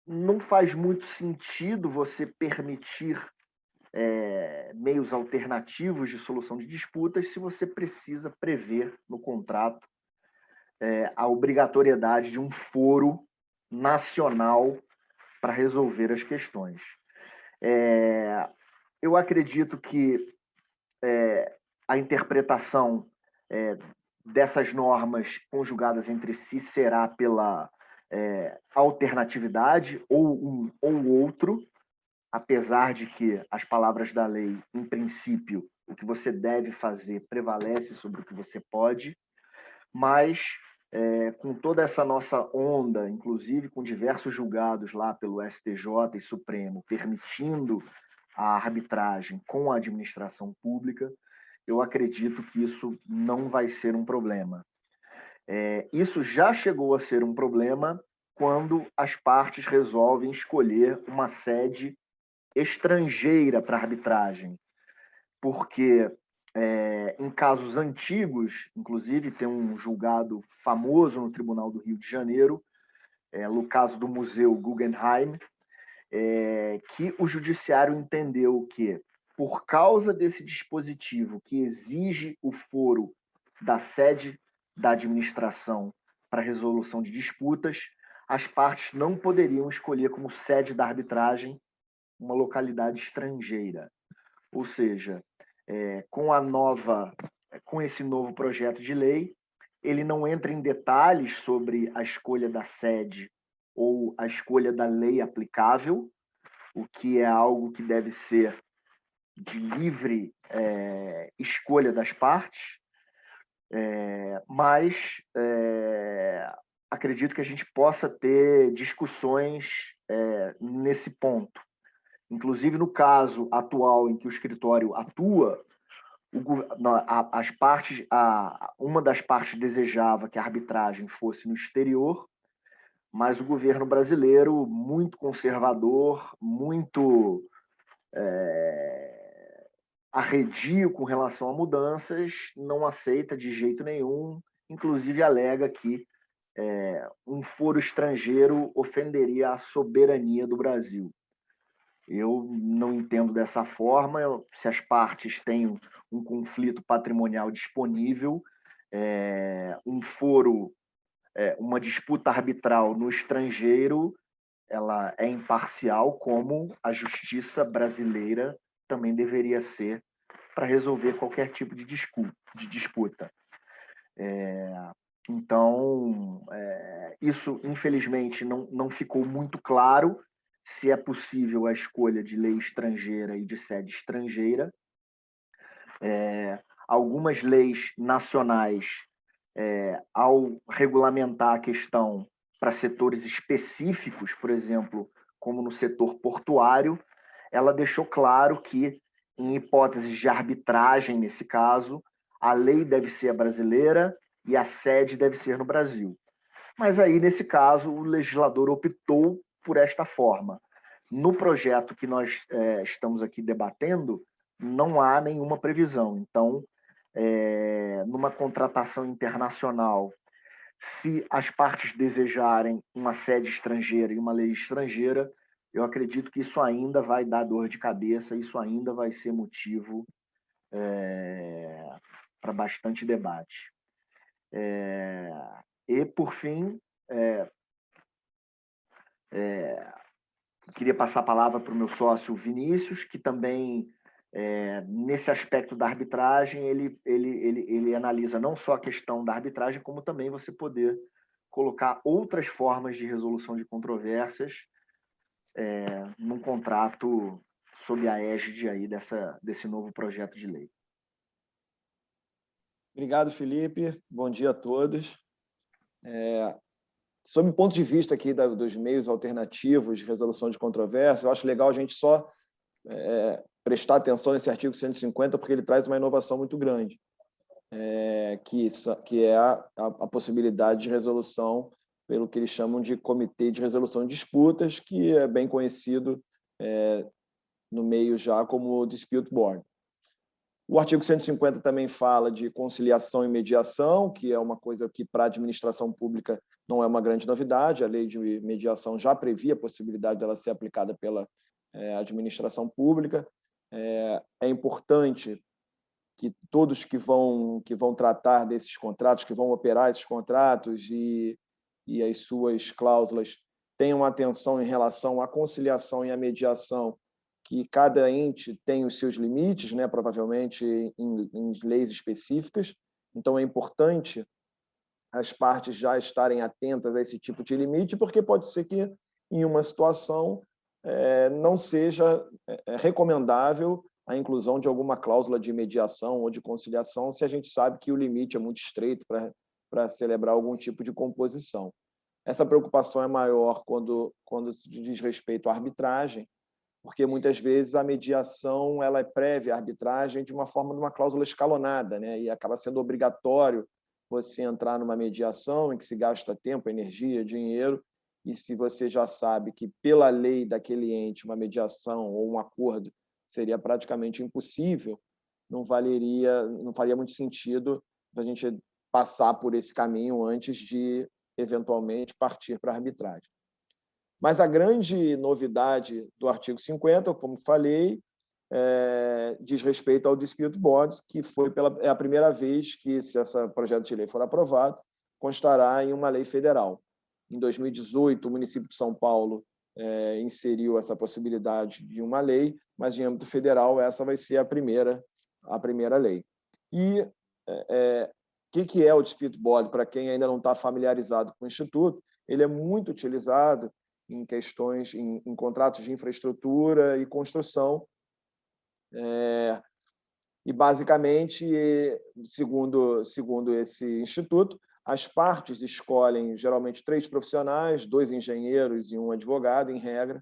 Não faz muito sentido você permitir meios alternativos de solução de disputas se você precisa prever no contrato a obrigatoriedade de um foro nacional para resolver as questões. Eu acredito que a interpretação dessas normas conjugadas entre si será pela alternatividade, ou um ou outro, apesar de que as palavras da lei, em princípio, o que você deve fazer prevalece sobre o que você pode, mas com toda essa nossa onda, inclusive com diversos julgados lá pelo STJ e Supremo, permitindo a arbitragem com a administração pública, eu acredito que isso não vai ser um problema. Isso já chegou a ser um problema quando as partes resolvem escolher uma sede estrangeira para arbitragem, porque em casos antigos, inclusive tem um julgado famoso no Tribunal do Rio de Janeiro, no caso do Museu Guggenheim, que o judiciário entendeu que, por causa desse dispositivo que exige o foro da sede da administração para resolução de disputas, as partes não poderiam escolher como sede da arbitragem uma localidade estrangeira. Ou seja, com esse novo projeto de lei, ele não entra em detalhes sobre a escolha da sede ou a escolha da lei aplicável, o que é algo que deve ser de livre escolha das partes, mas acredito que a gente possa ter discussões nesse ponto. Inclusive, no caso atual em que o escritório atua, uma das partes desejava que a arbitragem fosse no exterior, mas o governo brasileiro, muito conservador, muito arredio com relação a mudanças, não aceita de jeito nenhum, inclusive alega que um foro estrangeiro ofenderia a soberania do Brasil. Eu não entendo dessa forma. Se as partes têm um conflito patrimonial disponível, um foro, uma disputa arbitral no estrangeiro, ela é imparcial, como a justiça brasileira também deveria ser para resolver qualquer tipo de disputa. Então, isso, infelizmente, não ficou muito claro, se é possível a escolha de lei estrangeira e de sede estrangeira. Algumas leis nacionais, ao regulamentar a questão para setores específicos, por exemplo, como no setor portuário, ela deixou claro que, em hipóteses de arbitragem, nesse caso, a lei deve ser a brasileira e a sede deve ser no Brasil. Mas aí, nesse caso, o legislador optou por esta forma. No projeto que nós estamos aqui debatendo, não há nenhuma previsão. Então, numa contratação internacional, se as partes desejarem uma sede estrangeira e uma lei estrangeira, eu acredito que isso ainda vai dar dor de cabeça, isso ainda vai ser motivo para bastante debate. E, por fim, queria passar a palavra para o meu sócio Vinícius, que também, nesse aspecto da arbitragem, ele analisa não só a questão da arbitragem, como também você poder colocar outras formas de resolução de controvérsias num contrato sob a égide aí desse novo projeto de lei. Obrigado, Felipe. Bom dia a todos. Sob o ponto de vista aqui dos meios alternativos de resolução de controvérsia, eu acho legal a gente só prestar atenção nesse artigo 150, porque ele traz uma inovação muito grande, que é a possibilidade de resolução pelo que eles chamam de Comitê de Resolução de Disputas, que é bem conhecido no meio já como Dispute Board. O artigo 150 também fala de conciliação e mediação, que é uma coisa que para a administração pública não é uma grande novidade. A lei de mediação já previa a possibilidade dela ser aplicada pela administração pública. É importante que todos que vão tratar desses contratos, que vão operar esses contratos e as suas cláusulas tenham atenção em relação à conciliação e à mediação, que cada ente tem os seus limites, né, provavelmente em leis específicas. Então, é importante as partes já estarem atentas a esse tipo de limite, porque pode ser que, em uma situação, não seja recomendável a inclusão de alguma cláusula de mediação ou de conciliação, se a gente sabe que o limite é muito estreito para celebrar algum tipo de composição. Essa preocupação é maior quando se diz respeito à arbitragem, porque muitas vezes a mediação ela prévia a arbitragem de uma forma de uma cláusula escalonada, né? E acaba sendo obrigatório você entrar numa mediação em que se gasta tempo, energia, dinheiro, e se você já sabe que pela lei daquele ente uma mediação ou um acordo seria praticamente impossível, não faria muito sentido a gente passar por esse caminho antes de eventualmente partir para a arbitragem. Mas a grande novidade do artigo 50, como falei, diz respeito ao Dispute Boards, que é a primeira vez que, se esse projeto de lei for aprovado, constará em uma lei federal. Em 2018, o município de São Paulo inseriu essa possibilidade de uma lei, mas, em âmbito federal, essa vai ser a primeira lei. E o que é o Dispute Board? Para quem ainda não está familiarizado com o Instituto, ele é muito utilizado em questões, em contratos de infraestrutura e construção. E, basicamente, segundo esse instituto, as partes escolhem, geralmente, 3 profissionais, 2 engenheiros e 1 advogado, em regra,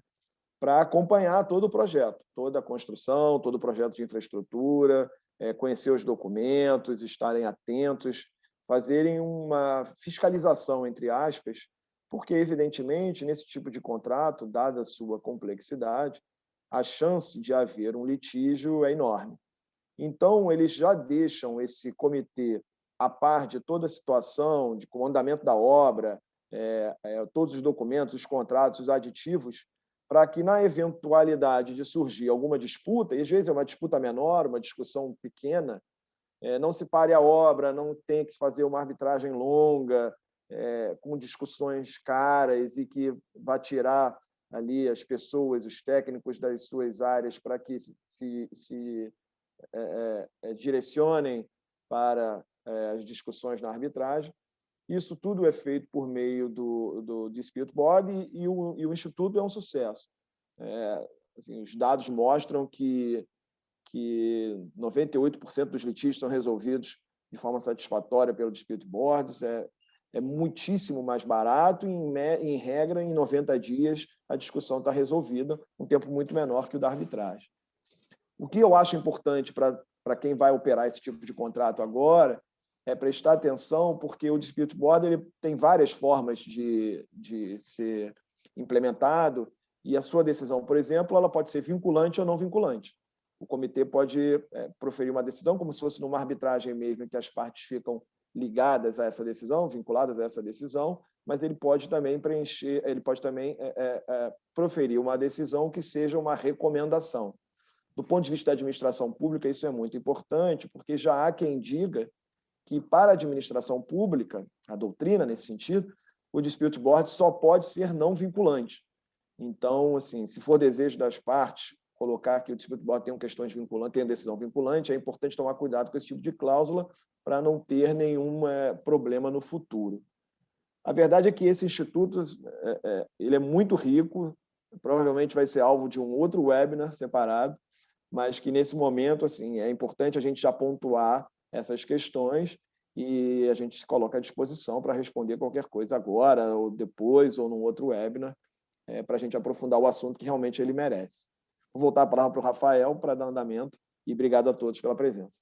para acompanhar todo o projeto, toda a construção, todo o projeto de infraestrutura, conhecer os documentos, estarem atentos, fazerem uma fiscalização, entre aspas, porque, evidentemente, nesse tipo de contrato, dada a sua complexidade, a chance de haver um litígio é enorme. Então, eles já deixam esse comitê a par de toda a situação, de andamento da obra, todos os documentos, os contratos, os aditivos, para que, na eventualidade de surgir alguma disputa, e às vezes é uma disputa menor, uma discussão pequena, não se pare a obra, não tem que se fazer uma arbitragem longa, com discussões caras e que vai tirar ali as pessoas, os técnicos das suas áreas para que se direcionem para as discussões na arbitragem. Isso tudo é feito por meio do Dispute Board e o Instituto é um sucesso. Assim, os dados mostram que 98% dos litígios são resolvidos de forma satisfatória pelo Dispute Boards. É muitíssimo mais barato e, em regra, em 90 dias, a discussão está resolvida, um tempo muito menor que o da arbitragem. O que eu acho importante para quem vai operar esse tipo de contrato agora é prestar atenção, porque o Dispute Board ele tem várias formas de ser implementado e a sua decisão, por exemplo, ela pode ser vinculante ou não vinculante. O comitê pode proferir uma decisão como se fosse numa arbitragem mesmo, em que as partes ficam ligadas a essa decisão, vinculadas a essa decisão, mas ele pode também proferir uma decisão que seja uma recomendação. Do ponto de vista da administração pública, isso é muito importante, porque já há quem diga que, para a administração pública, a doutrina nesse sentido, o Dispute Board só pode ser não vinculante. Então, assim, se for desejo das partes, colocar que o dispute board tem questões vinculantes, tem decisão vinculante, é importante tomar cuidado com esse tipo de cláusula para não ter nenhum problema no futuro. A verdade é que esse instituto ele é muito rico, provavelmente vai ser alvo de um outro webinar separado, mas que nesse momento assim é importante a gente já pontuar essas questões e a gente se coloca à disposição para responder qualquer coisa agora, ou depois, ou num outro webinar, para a gente aprofundar o assunto que realmente ele merece. Vou voltar a palavra para o Rafael para dar andamento e obrigado a todos pela presença.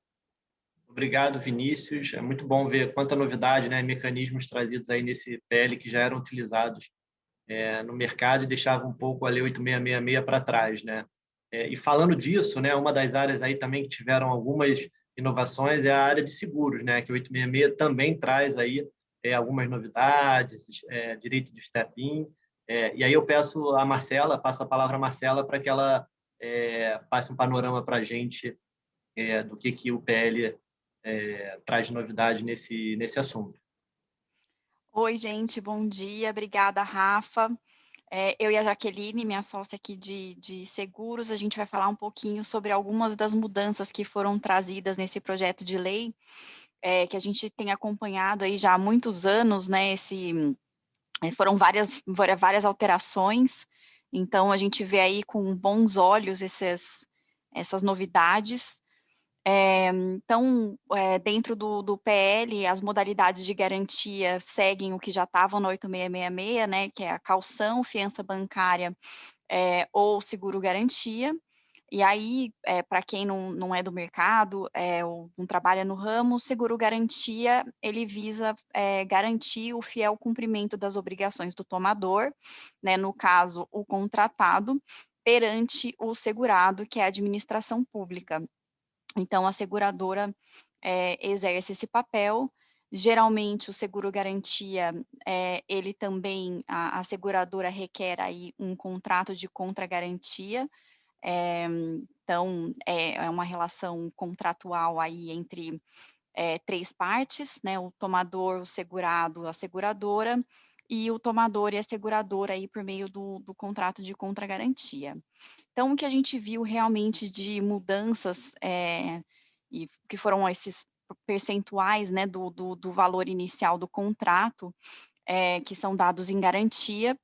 Obrigado, Vinícius. É muito bom ver quanta novidade, né, mecanismos trazidos aí nesse PL que já eram utilizados no mercado e deixavam um pouco a Lei 8666 para trás, né? E falando disso, né, uma das áreas aí também que tiveram algumas inovações é a área de seguros, né, que o 866 também traz aí algumas novidades, direito de step-in. E aí eu peço a Marcela, passo a palavra à Marcela para que ela passe um panorama para a gente do que o PL traz de novidade nesse assunto. Oi, gente, bom dia. Obrigada, Rafa. Eu e a Jaqueline, minha sócia aqui de seguros, a gente vai falar um pouquinho sobre algumas das mudanças que foram trazidas nesse projeto de lei, que a gente tem acompanhado aí já há muitos anos, né? Foram várias alterações, então a gente vê aí com bons olhos essas novidades. Então, dentro do PL, as modalidades de garantia seguem o que já estavam no 8666, né, que é a caução, fiança bancária ou seguro-garantia. E aí, para quem não é do mercado ou não trabalha no ramo, seguro-garantia, ele visa garantir o fiel cumprimento das obrigações do tomador, né, no caso, o contratado, perante o segurado, que é a administração pública. Então, a seguradora exerce esse papel. Geralmente, o seguro-garantia, ele também, a seguradora requer aí um contrato de contragarantia. Então, é uma relação contratual aí entre três partes, né? O tomador, o segurado, a seguradora, e o tomador e a seguradora aí por meio do contrato de contragarantia. Então, o que a gente viu realmente de mudanças, e que foram esses percentuais, né, do valor inicial do contrato, que são dados em garantia.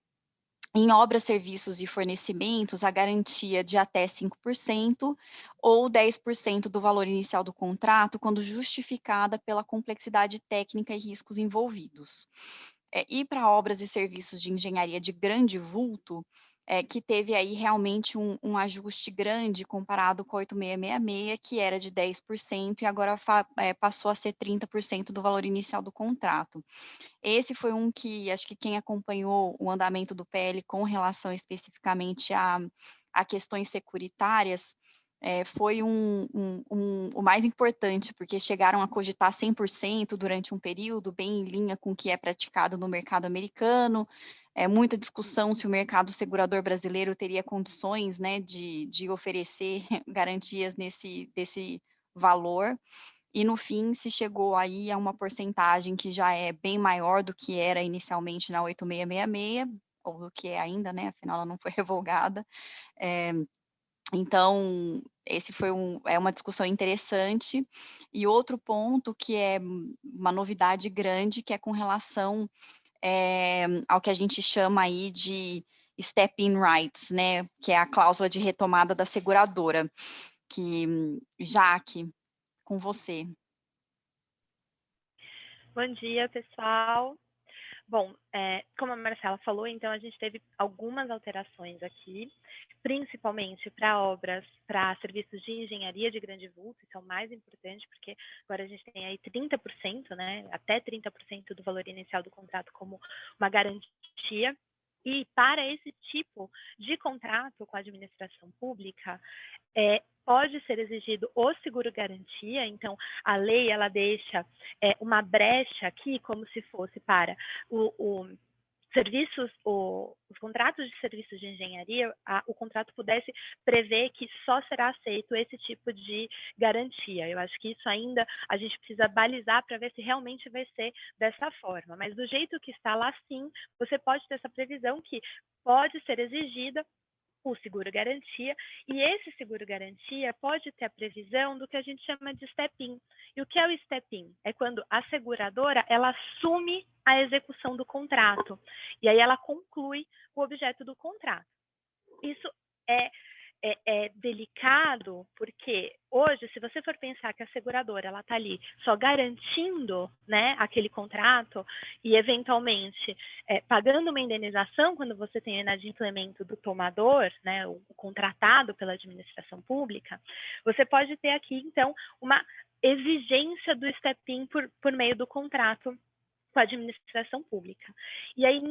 Em obras, serviços e fornecimentos, a garantia de até 5% ou 10% do valor inicial do contrato, quando justificada pela complexidade técnica e riscos envolvidos. E para obras e serviços de engenharia de grande vulto, que teve aí realmente um ajuste grande comparado com o 8666, que era de 10% e agora passou a ser 30% do valor inicial do contrato. Esse foi um que acho que quem acompanhou o andamento do PL com relação especificamente a questões securitárias, foi o mais importante, porque chegaram a cogitar 100% durante um período, bem em linha com o que é praticado no mercado americano. Muita discussão se o mercado segurador brasileiro teria condições, né, de oferecer garantias desse valor. E, no fim, se chegou aí a uma porcentagem que já é bem maior do que era inicialmente na 8666, ou do que é ainda, né, afinal ela não foi revogada. Então, esse foi uma discussão interessante. E outro ponto que é uma novidade grande, que é com relação ao que a gente chama aí de step-in rights, né, que é a cláusula de retomada da seguradora, que, Jaque, com você. Bom dia, pessoal. Bom, como a Marcela falou, então a gente teve algumas alterações aqui, principalmente para obras, para serviços de engenharia de grande vulto, isso é o mais importante, porque agora a gente tem aí 30%, né, até 30% do valor inicial do contrato como uma garantia. E para esse tipo de contrato com a administração pública, pode ser exigido o seguro-garantia. Então, a lei ela deixa uma brecha aqui, como se fosse para o os contratos de serviços de engenharia, o contrato pudesse prever que só será aceito esse tipo de garantia. Eu acho que isso ainda a gente precisa balizar para ver se realmente vai ser dessa forma. Mas do jeito que está lá, sim, você pode ter essa previsão que pode ser exigida o seguro-garantia, e esse seguro-garantia pode ter a previsão do que a gente chama de step-in. E o que é o step-in? É quando a seguradora ela assume a execução do contrato, e aí ela conclui o objeto do contrato. Isso é delicado, porque hoje, se você for pensar que a seguradora ela está ali só garantindo, né, aquele contrato e, eventualmente, pagando uma indenização quando você tem o inadimplemento do tomador, né, o contratado pela administração pública, você pode ter aqui, então, uma exigência do step-in por meio do contrato com a administração pública. E aí,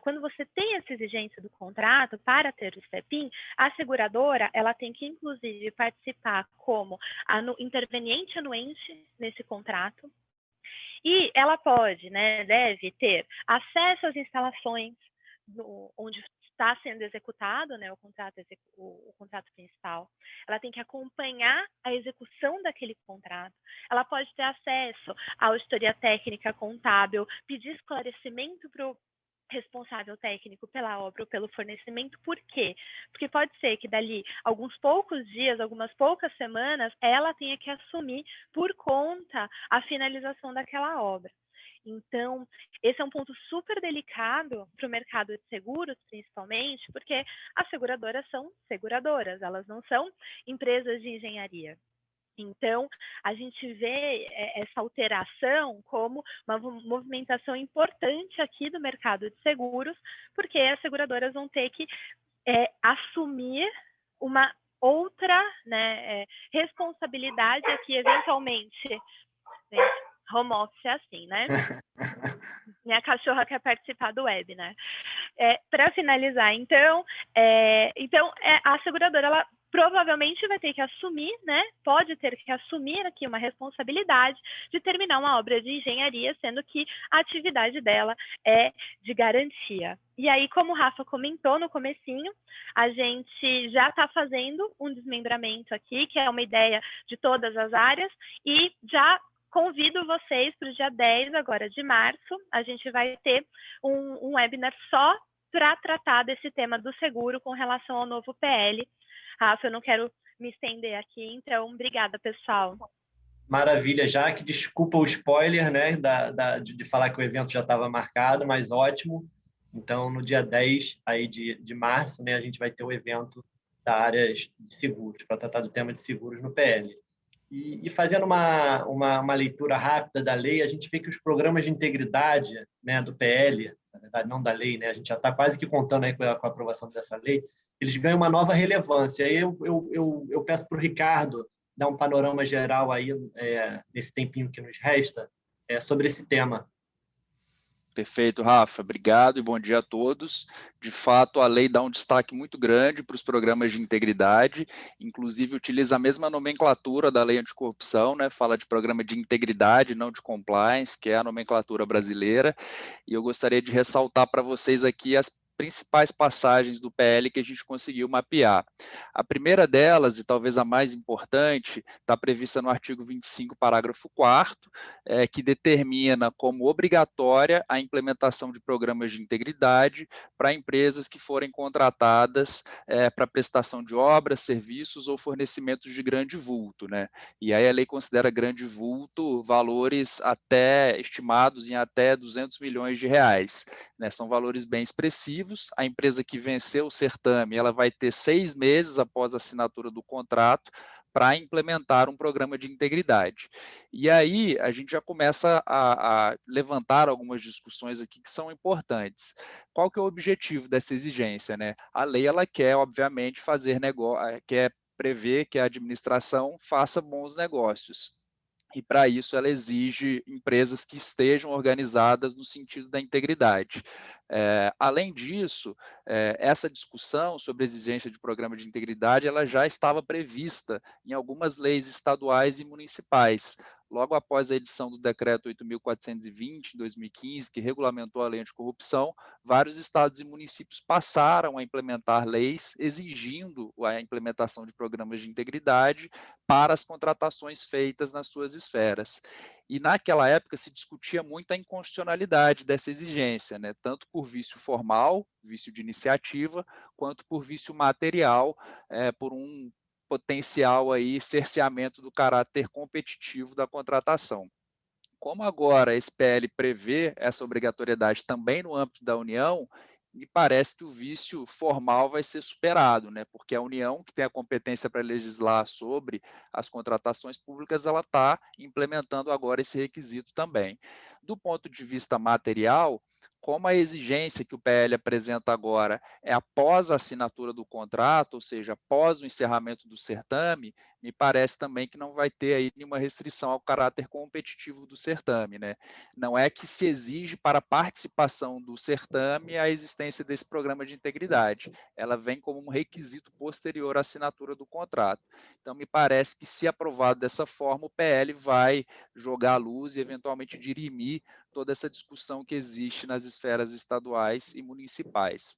quando você tem essa exigência do contrato para ter o step-in, a seguradora, ela tem que, inclusive, participar como interveniente anuente nesse contrato, e ela pode, né, deve ter acesso às instalações onde está sendo executado, né, o contrato principal. Ela tem que acompanhar a execução daquele contrato. Ela pode ter acesso à auditoria técnica contábil, pedir esclarecimento para o responsável técnico pela obra ou pelo fornecimento. Por quê? Porque pode ser que dali alguns poucos dias, algumas poucas semanas, ela tenha que assumir por conta a finalização daquela obra. Então, esse é um ponto super delicado para o mercado de seguros, principalmente, porque as seguradoras são seguradoras, elas não são empresas de engenharia. Então, a gente vê essa alteração como uma movimentação importante aqui do mercado de seguros, porque as seguradoras vão ter que assumir uma outra, né, responsabilidade aqui, eventualmente, né? Home office é assim, né? Minha cachorra quer participar do web, né? Para finalizar, então, a seguradora, ela provavelmente vai ter que assumir, né? Pode ter que assumir aqui uma responsabilidade de terminar uma obra de engenharia, sendo que a atividade dela é de garantia. E aí, como o Rafa comentou no comecinho, a gente já está fazendo um desmembramento aqui, que é uma ideia de todas as áreas, e já convido vocês para o dia 10 agora de março, a gente vai ter um webinar só para tratar desse tema do seguro com relação ao novo PL. Rafa, eu não quero me estender aqui, então, obrigada, pessoal. Maravilha, Jaque. Desculpa o spoiler, né, de falar que o evento já estava marcado, mas ótimo. Então, no dia 10 aí de março, né, a gente vai ter o evento da área de seguros, para tratar do tema de seguros no PL. E fazendo uma leitura rápida da lei, a gente vê que os programas de integridade, né, do PL, na verdade, não da lei, né, a gente já está quase que contando aí com a aprovação dessa lei, eles ganham uma nova relevância. Aí eu peço para o Ricardo dar um panorama geral aí, nesse tempinho que nos resta, sobre esse tema. Perfeito, Rafa. Obrigado e bom dia a todos. De fato, a lei dá um destaque muito grande para os programas de integridade, inclusive utiliza a mesma nomenclatura da lei anticorrupção, né? Fala de programa de integridade, não de compliance, que é a nomenclatura brasileira, e eu gostaria de ressaltar para vocês aqui as principais passagens do PL que a gente conseguiu mapear. A primeira delas, e talvez a mais importante, está prevista no artigo 25, parágrafo 4º, que determina como obrigatória a implementação de programas de integridade para empresas que forem contratadas para prestação de obras, serviços ou fornecimentos de grande vulto, né? E aí a lei considera grande vulto valores estimados em até 200 milhões de reais, né? São valores bem expressivos. A empresa que venceu o certame, ela vai ter 6 meses após a assinatura do contrato para implementar um programa de integridade. E aí a gente já começa a levantar algumas discussões aqui que são importantes. Qual que é o objetivo dessa exigência, né? A lei, ela quer, obviamente, quer prever que a administração faça bons negócios. e para isso ela exige empresas que estejam organizadas no sentido da integridade. Além disso, essa discussão sobre a exigência de programa de integridade ela já estava prevista em algumas leis estaduais e municipais. Logo após a edição do Decreto 8.420, de 2015, que regulamentou a lei anticorrupção, vários estados e municípios passaram a implementar leis exigindo a implementação de programas de integridade para as contratações feitas nas suas esferas. E naquela época se discutia muito a inconstitucionalidade dessa exigência, né? Tanto por vício formal, vício de iniciativa, quanto por vício material, por um potencial aí cerceamento do caráter competitivo da contratação. Como agora esse PL prevê essa obrigatoriedade também no âmbito da União, me parece que o vício formal vai ser superado, né? Porque a União, que tem a competência para legislar sobre as contratações públicas, ela está implementando agora esse requisito também. Do ponto de vista material, como a exigência que o PL apresenta agora é após a assinatura do contrato, ou seja, após o encerramento do certame, me parece também que não vai ter aí nenhuma restrição ao caráter competitivo do certame, né? Não é que se exige para a participação do certame a existência desse programa de integridade. Ela vem como um requisito posterior à assinatura do contrato. Então, me parece que, se aprovado dessa forma, o PL vai jogar à luz e, eventualmente, dirimir toda essa discussão que existe nas esferas estaduais e municipais.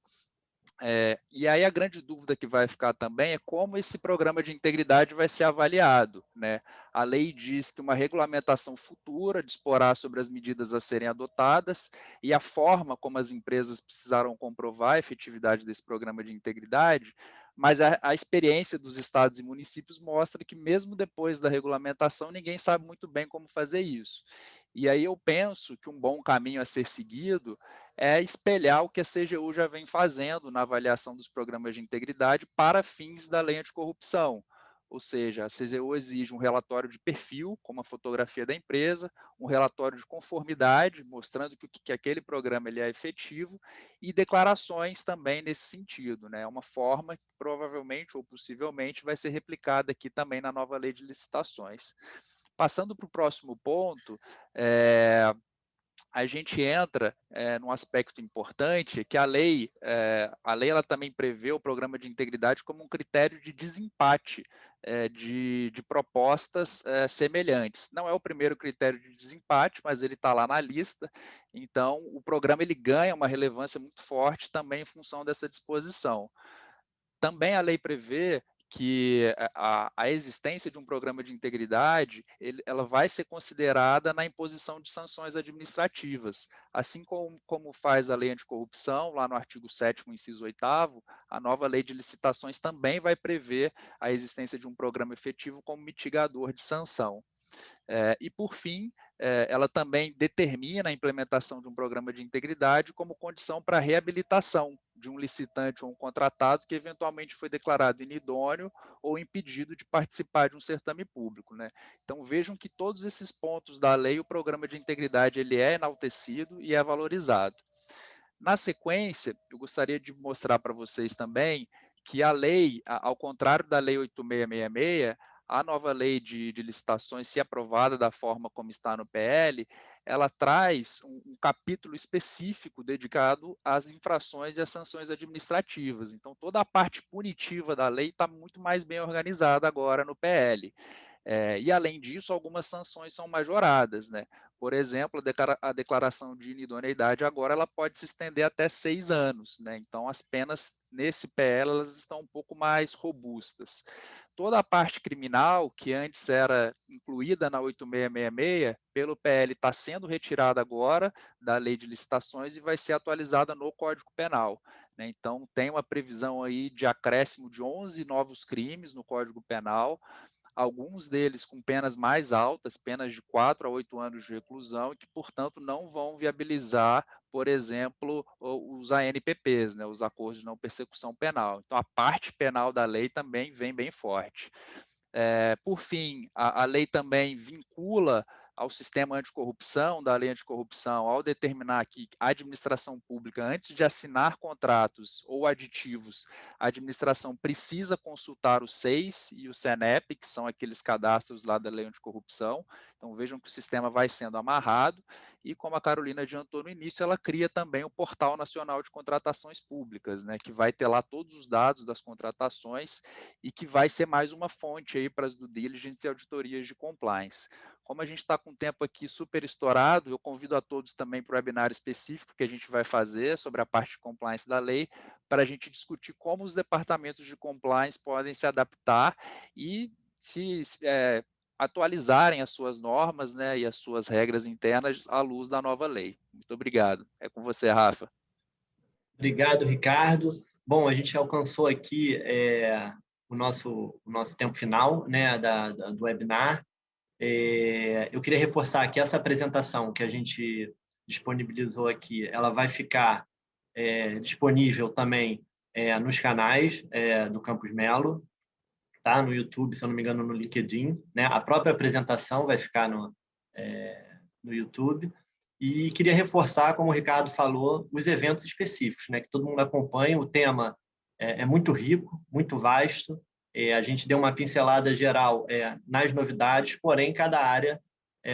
E aí a grande dúvida que vai ficar também é como esse programa de integridade vai ser avaliado, né? A lei diz que uma regulamentação futura disporá sobre as medidas a serem adotadas e a forma como as empresas precisarão comprovar a efetividade desse programa de integridade, mas a experiência dos estados e municípios mostra que mesmo depois da regulamentação ninguém sabe muito bem como fazer isso. E aí eu penso que um bom caminho a ser seguido é espelhar o que a CGU já vem fazendo na avaliação dos programas de integridade para fins da lei anticorrupção. Ou seja, a CGU exige um relatório de perfil, como a fotografia da empresa, um relatório de conformidade, mostrando que aquele programa ele é efetivo, e declarações também nesse sentido. Né? É uma forma que provavelmente ou possivelmente vai ser replicada aqui também na nova lei de licitações. Passando para o próximo ponto, a gente entra num aspecto importante, que a lei ela também prevê o programa de integridade como um critério de desempate de propostas semelhantes. Não é o primeiro critério de desempate, mas ele está lá na lista, então o programa ele ganha uma relevância muito forte também em função dessa disposição. Também a lei prevê que a existência de um programa de integridade, ela vai ser considerada na imposição de sanções administrativas. Assim como faz a lei anticorrupção, lá no artigo 7º, inciso 8º, a nova lei de licitações também vai prever a existência de um programa efetivo como mitigador de sanção. E, por fim, ela também determina a implementação de um programa de integridade como condição para a reabilitação de um licitante ou um contratado que eventualmente foi declarado inidôneo ou impedido de participar de um certame público. Né? Então, vejam que todos esses pontos da lei, o programa de integridade ele é enaltecido e é valorizado. Na sequência, eu gostaria de mostrar para vocês também que a lei, ao contrário da Lei 8.666, a nova lei de licitações, se aprovada da forma como está no PL, ela traz um capítulo específico dedicado às infrações e às sanções administrativas. Então, toda a parte punitiva da lei está muito mais bem organizada agora no PL. E, além disso, algumas sanções são majoradas. Né? Por exemplo, a declaração de inidoneidade agora ela pode se estender até 6 anos. Né? Então, as penas nesse PL elas estão um pouco mais robustas. Toda a parte criminal, que antes era incluída na 8.666, pelo PL está sendo retirada agora da lei de licitações e vai ser atualizada no Código Penal. Né? Então, tem uma previsão aí de acréscimo de 11 novos crimes no Código Penal, alguns deles com penas mais altas, penas de 4 a 8 anos de reclusão, e que, portanto, não vão viabilizar, por exemplo, os ANPPs, né, os acordos de não persecução penal. Então, a parte penal da lei também vem bem forte. Por fim, a lei também vincula ao sistema anticorrupção, da lei anticorrupção, ao determinar que a administração pública, antes de assinar contratos ou aditivos, a administração precisa consultar o SEIS e o CENEP, que são aqueles cadastros lá da lei anticorrupção. Então, vejam que o sistema vai sendo amarrado e, como a Carolina adiantou no início, ela cria também o Portal Nacional de Contratações Públicas, né, que vai ter lá todos os dados das contratações e que vai ser mais uma fonte aí para as due diligence e auditorias de compliance. Como a gente está com o tempo aqui super estourado, eu convido a todos também para o webinar específico que a gente vai fazer sobre a parte de compliance da lei, para a gente discutir como os departamentos de compliance podem se adaptar e se atualizarem as suas normas, né, e as suas regras internas à luz da nova lei. Muito obrigado. É com você, Rafa. Obrigado, Ricardo. Bom, a gente alcançou aqui o nosso tempo final, né, do webinar. Eu queria reforçar que essa apresentação que a gente disponibilizou aqui, ela vai ficar disponível também nos canais do Campus Melo, tá? No YouTube, se eu não me engano, no LinkedIn, né? A própria apresentação vai ficar no YouTube. E queria reforçar, como o Ricardo falou, os eventos específicos, né? Que todo mundo acompanha. O tema é muito rico, muito vasto. A gente deu uma pincelada geral nas novidades, porém, cada área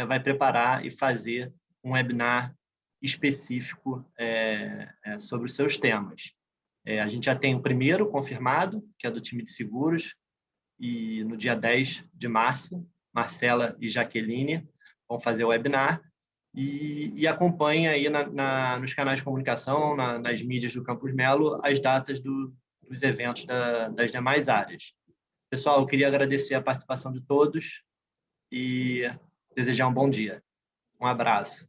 vai preparar e fazer um webinar específico sobre os seus temas. A gente já tem o primeiro confirmado, que é do time de seguros, e no dia 10 de março, Marcela e Jaqueline vão fazer o webinar, e acompanha aí nos canais de comunicação, nas mídias do Campus Melo, as datas dos eventos das demais áreas. Pessoal, eu queria agradecer a participação de todos e desejar um bom dia. Um abraço.